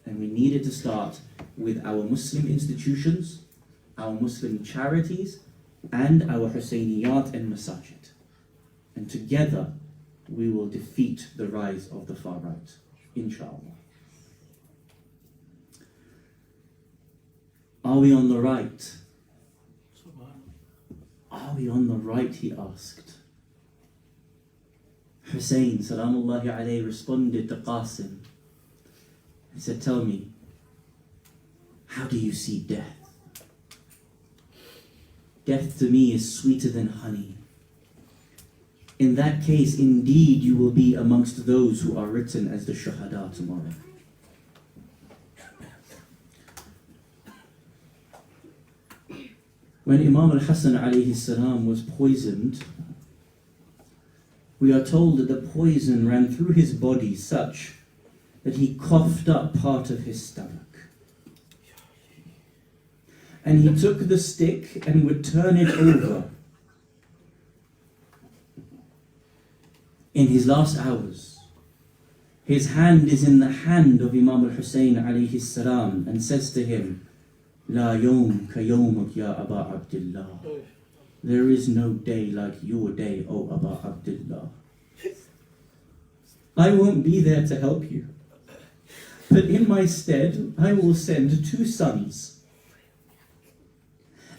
S2: And we needed to start with our Muslim institutions, our Muslim charities, and our Husseyniyat and Masajid. And together, we will defeat the rise of the far right, inshallah. Are we on the right? Are we on the right, he asked. Hussein, salamullahi alayhi, responded to Qasim. He said, tell me, how do you see death? Death to me is sweeter than honey. In that case, indeed, you will be amongst those who are written as the shuhada tomorrow. When Imam al-Hasan alayhi salam was poisoned, we are told that the poison ran through his body such that he coughed up part of his stomach. And he took the stick and would turn it over. In his last hours, his hand is in the hand of Imam al-Hussein alayhi salam and says to him, La yawm ka yawmak ya Aba Abdullah. There is no day like your day, O Aba Abdullah. I won't be there to help you, but in my stead I will send 2 sons.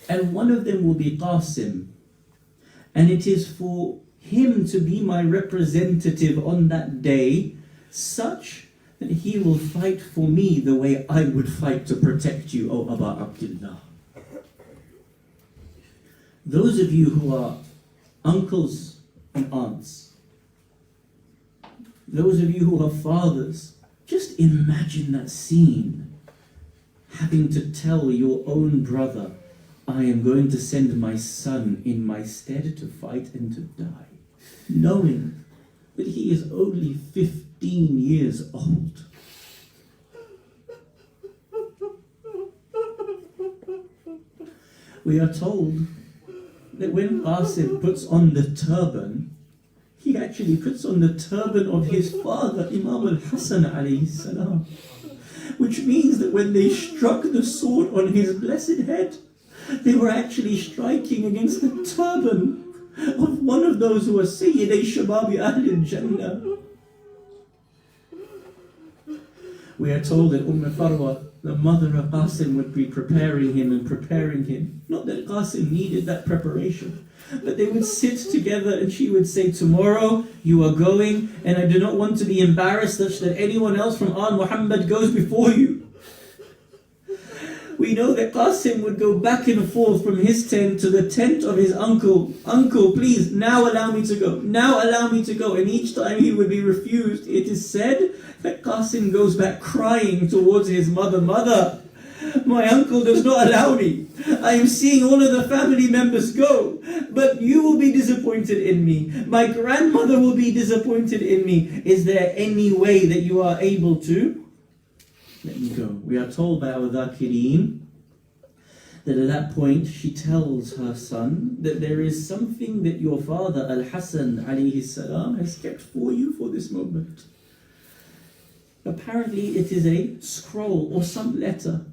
S2: And one of them will be Qasim, and it is for him to be my representative on that day, such that he will fight for me the way I would fight to protect you, O Aba Abdullah. Those of you who are uncles and aunts, those of you who are fathers, just imagine that scene, having to tell your own brother, I am going to send my son in my stead to fight and to die, knowing that he is only 15 years old. We are told that when Qasim puts on the turban, he actually puts on the turban of his father, Imam al-Hasan alayhi salam, which means that when they struck the sword on his blessed head, they were actually striking against the turban of one of those who are Sayyidai Shababi Ahlil Jannah. We are told that Farwa, the mother of Qasim, would be preparing him. Not that Qasim needed that preparation, but they would sit together and she would say, tomorrow you are going, and I do not want to be embarrassed such that anyone else from Al Muhammad goes before you. We know that Qasim would go back and forth from his tent to the tent of his uncle. Uncle, please, now allow me to go. Now allow me to go. And each time he would be refused, it is said that Qasim goes back crying towards his mother. Mother, my uncle does not allow me. I am seeing all of the family members go, but you will be disappointed in me. My grandmother will be disappointed in me. Is there any way that you are able to let me go? We are told by our Dhakireen that at that point she tells her son that there is something that your father Al-Hasan alayhi salam has kept for you for this moment. Apparently it is a scroll or some letter.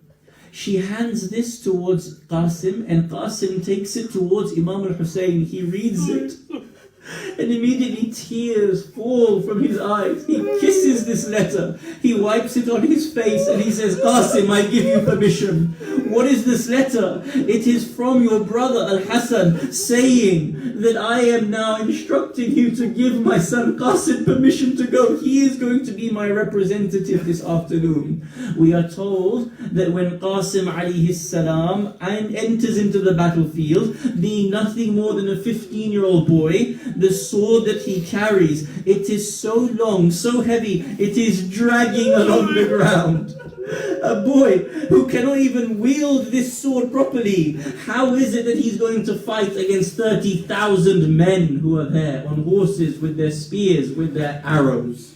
S2: She hands this towards Qasim, and Qasim takes it towards Imam al-Hussein. He reads it, and immediately tears fall from his eyes. He kisses this letter, he wipes it on his face, and he says, Qasim, I give you permission. What is this letter? It is from your brother Al-Hasan, saying that I am now instructing you to give my son Qasim permission to go. He is going to be my representative this afternoon. We are told that when Qasim alayhi salam enters into the battlefield, being nothing more than a 15-year-old boy, the sword that he carries, it is so long, so heavy, it is dragging along the ground. A boy who cannot even wield this sword properly. How is it that he's going to fight against 30,000 men who are there on horses with their spears, with their arrows?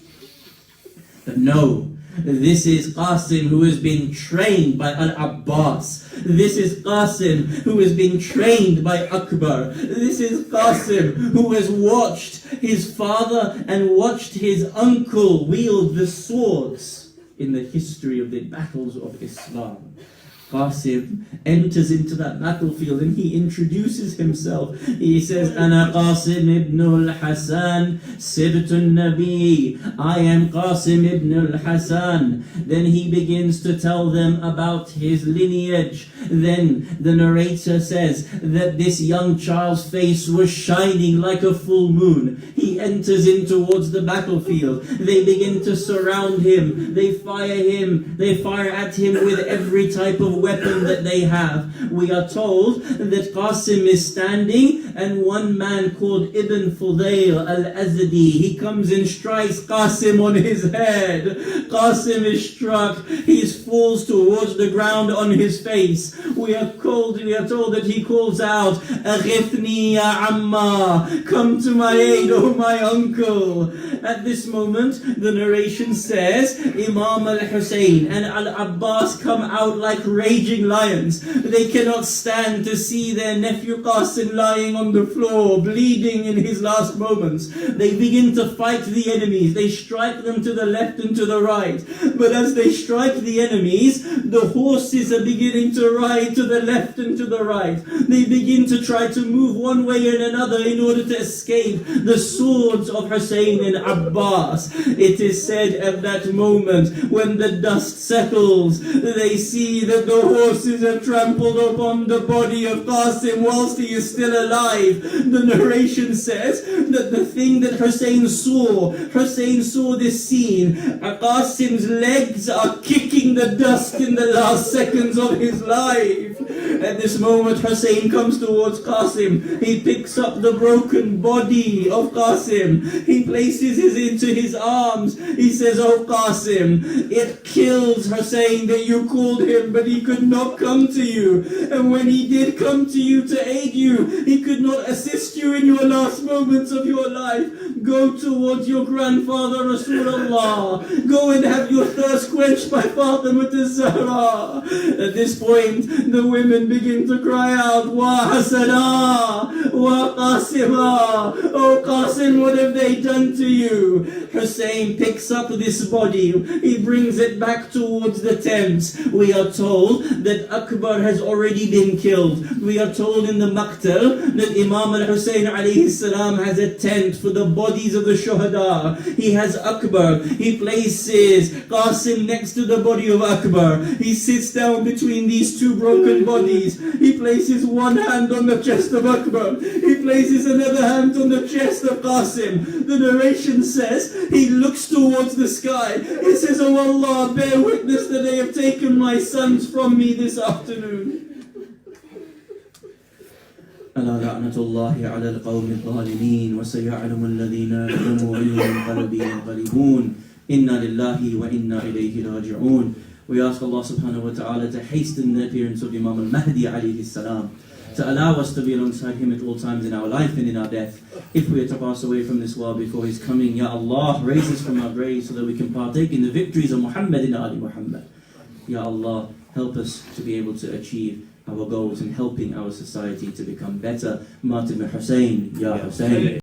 S2: But no, this is Qasim who has been trained by Al-Abbas. This is Qasim who has been trained by Akbar. This is Qasim who has watched his father and watched his uncle wield the swords in the history of the battles of Islam. Qasim enters into that battlefield and he introduces himself. He says, Ana Qasim ibn al-Hasan, Sibtun Nabi. I am Qasim ibn al-Hasan. Then he begins to tell them about his lineage. Then the narrator says that this young child's face was shining like a full moon. He enters in towards the battlefield. They begin to surround him. They fire him. They fire at him with every type of weapon that they have. We are told that Qasim is standing and one man called Ibn Fudayl al-Azdi, he comes and strikes Qasim on his head. Qasim is struck. He falls towards the ground on his face. We are told that he calls out, Aghithni ya Amma, come to my aid, oh my uncle. At this moment, the narration says, Imam al-Hussein and al-Abbas come out like raging lions. They cannot stand to see their nephew Qasim lying on the floor, bleeding in his last moments. They begin to fight the enemies. They strike them to the left and to the right. But as they strike the enemies, the horses are beginning to ride to the left and to the right. They begin to try to move one way and another in order to escape the swords of Hussein and Abbas. It is said at that moment, when the dust settles, they see that the horses have trampled upon the body of Qasim whilst he is still alive. The narration says that the thing that Hussein saw this scene. Qasim's legs are kicking the dust in the last seconds of his life. At this moment, Hussein comes towards Qasim. He picks up the broken body of Qasim. He places it into his arms. He says, Oh Qasim, it kills Hussein that you called him, but he could not come to you. And when he did come to you to aid you, he could not assist you in your last moments of your life. Go towards your grandfather Rasulullah. Go and have your thirst quenched by Fatima az-Zahra. At this point, the women begin to cry out, Wa Hasana, Wa Qasima. Oh Qasim, what have they done to you? Hussein picks up this body. He brings it back towards the tent. We are told that Akbar has already been killed. We are told in the Maqtal that Imam al-Hussein alayhi salam has a tent for the bodies of the shuhada. He has Akbar. He places Qasim next to the body of Akbar. He sits down between these two broken bodies. He places one hand on the chest of Akbar. He places another hand on the chest of Qasim. The narration says he looks towards the sky. He says, Oh Allah, bear witness that they have taken my sons from me this afternoon. ألا لعنة الله على القوم الظالمين وسيعلم الذين ظلموا أي منقلب ينقلبون إنا لله وإنا إليه راجعون. We ask Allah subhanahu wa ta'ala to hasten the appearance of Imam al-Mahdi alayhi salam, to allow us to be alongside him at all times in our life and in our death. If we are to pass away from this world before his coming, Ya Allah, raise us from our graves so that we can partake in the victories of Muhammad and Ali Muhammad. Ya Allah, help us to be able to achieve our goals in helping our society to become better. Matim Hussein, Ya Hussein.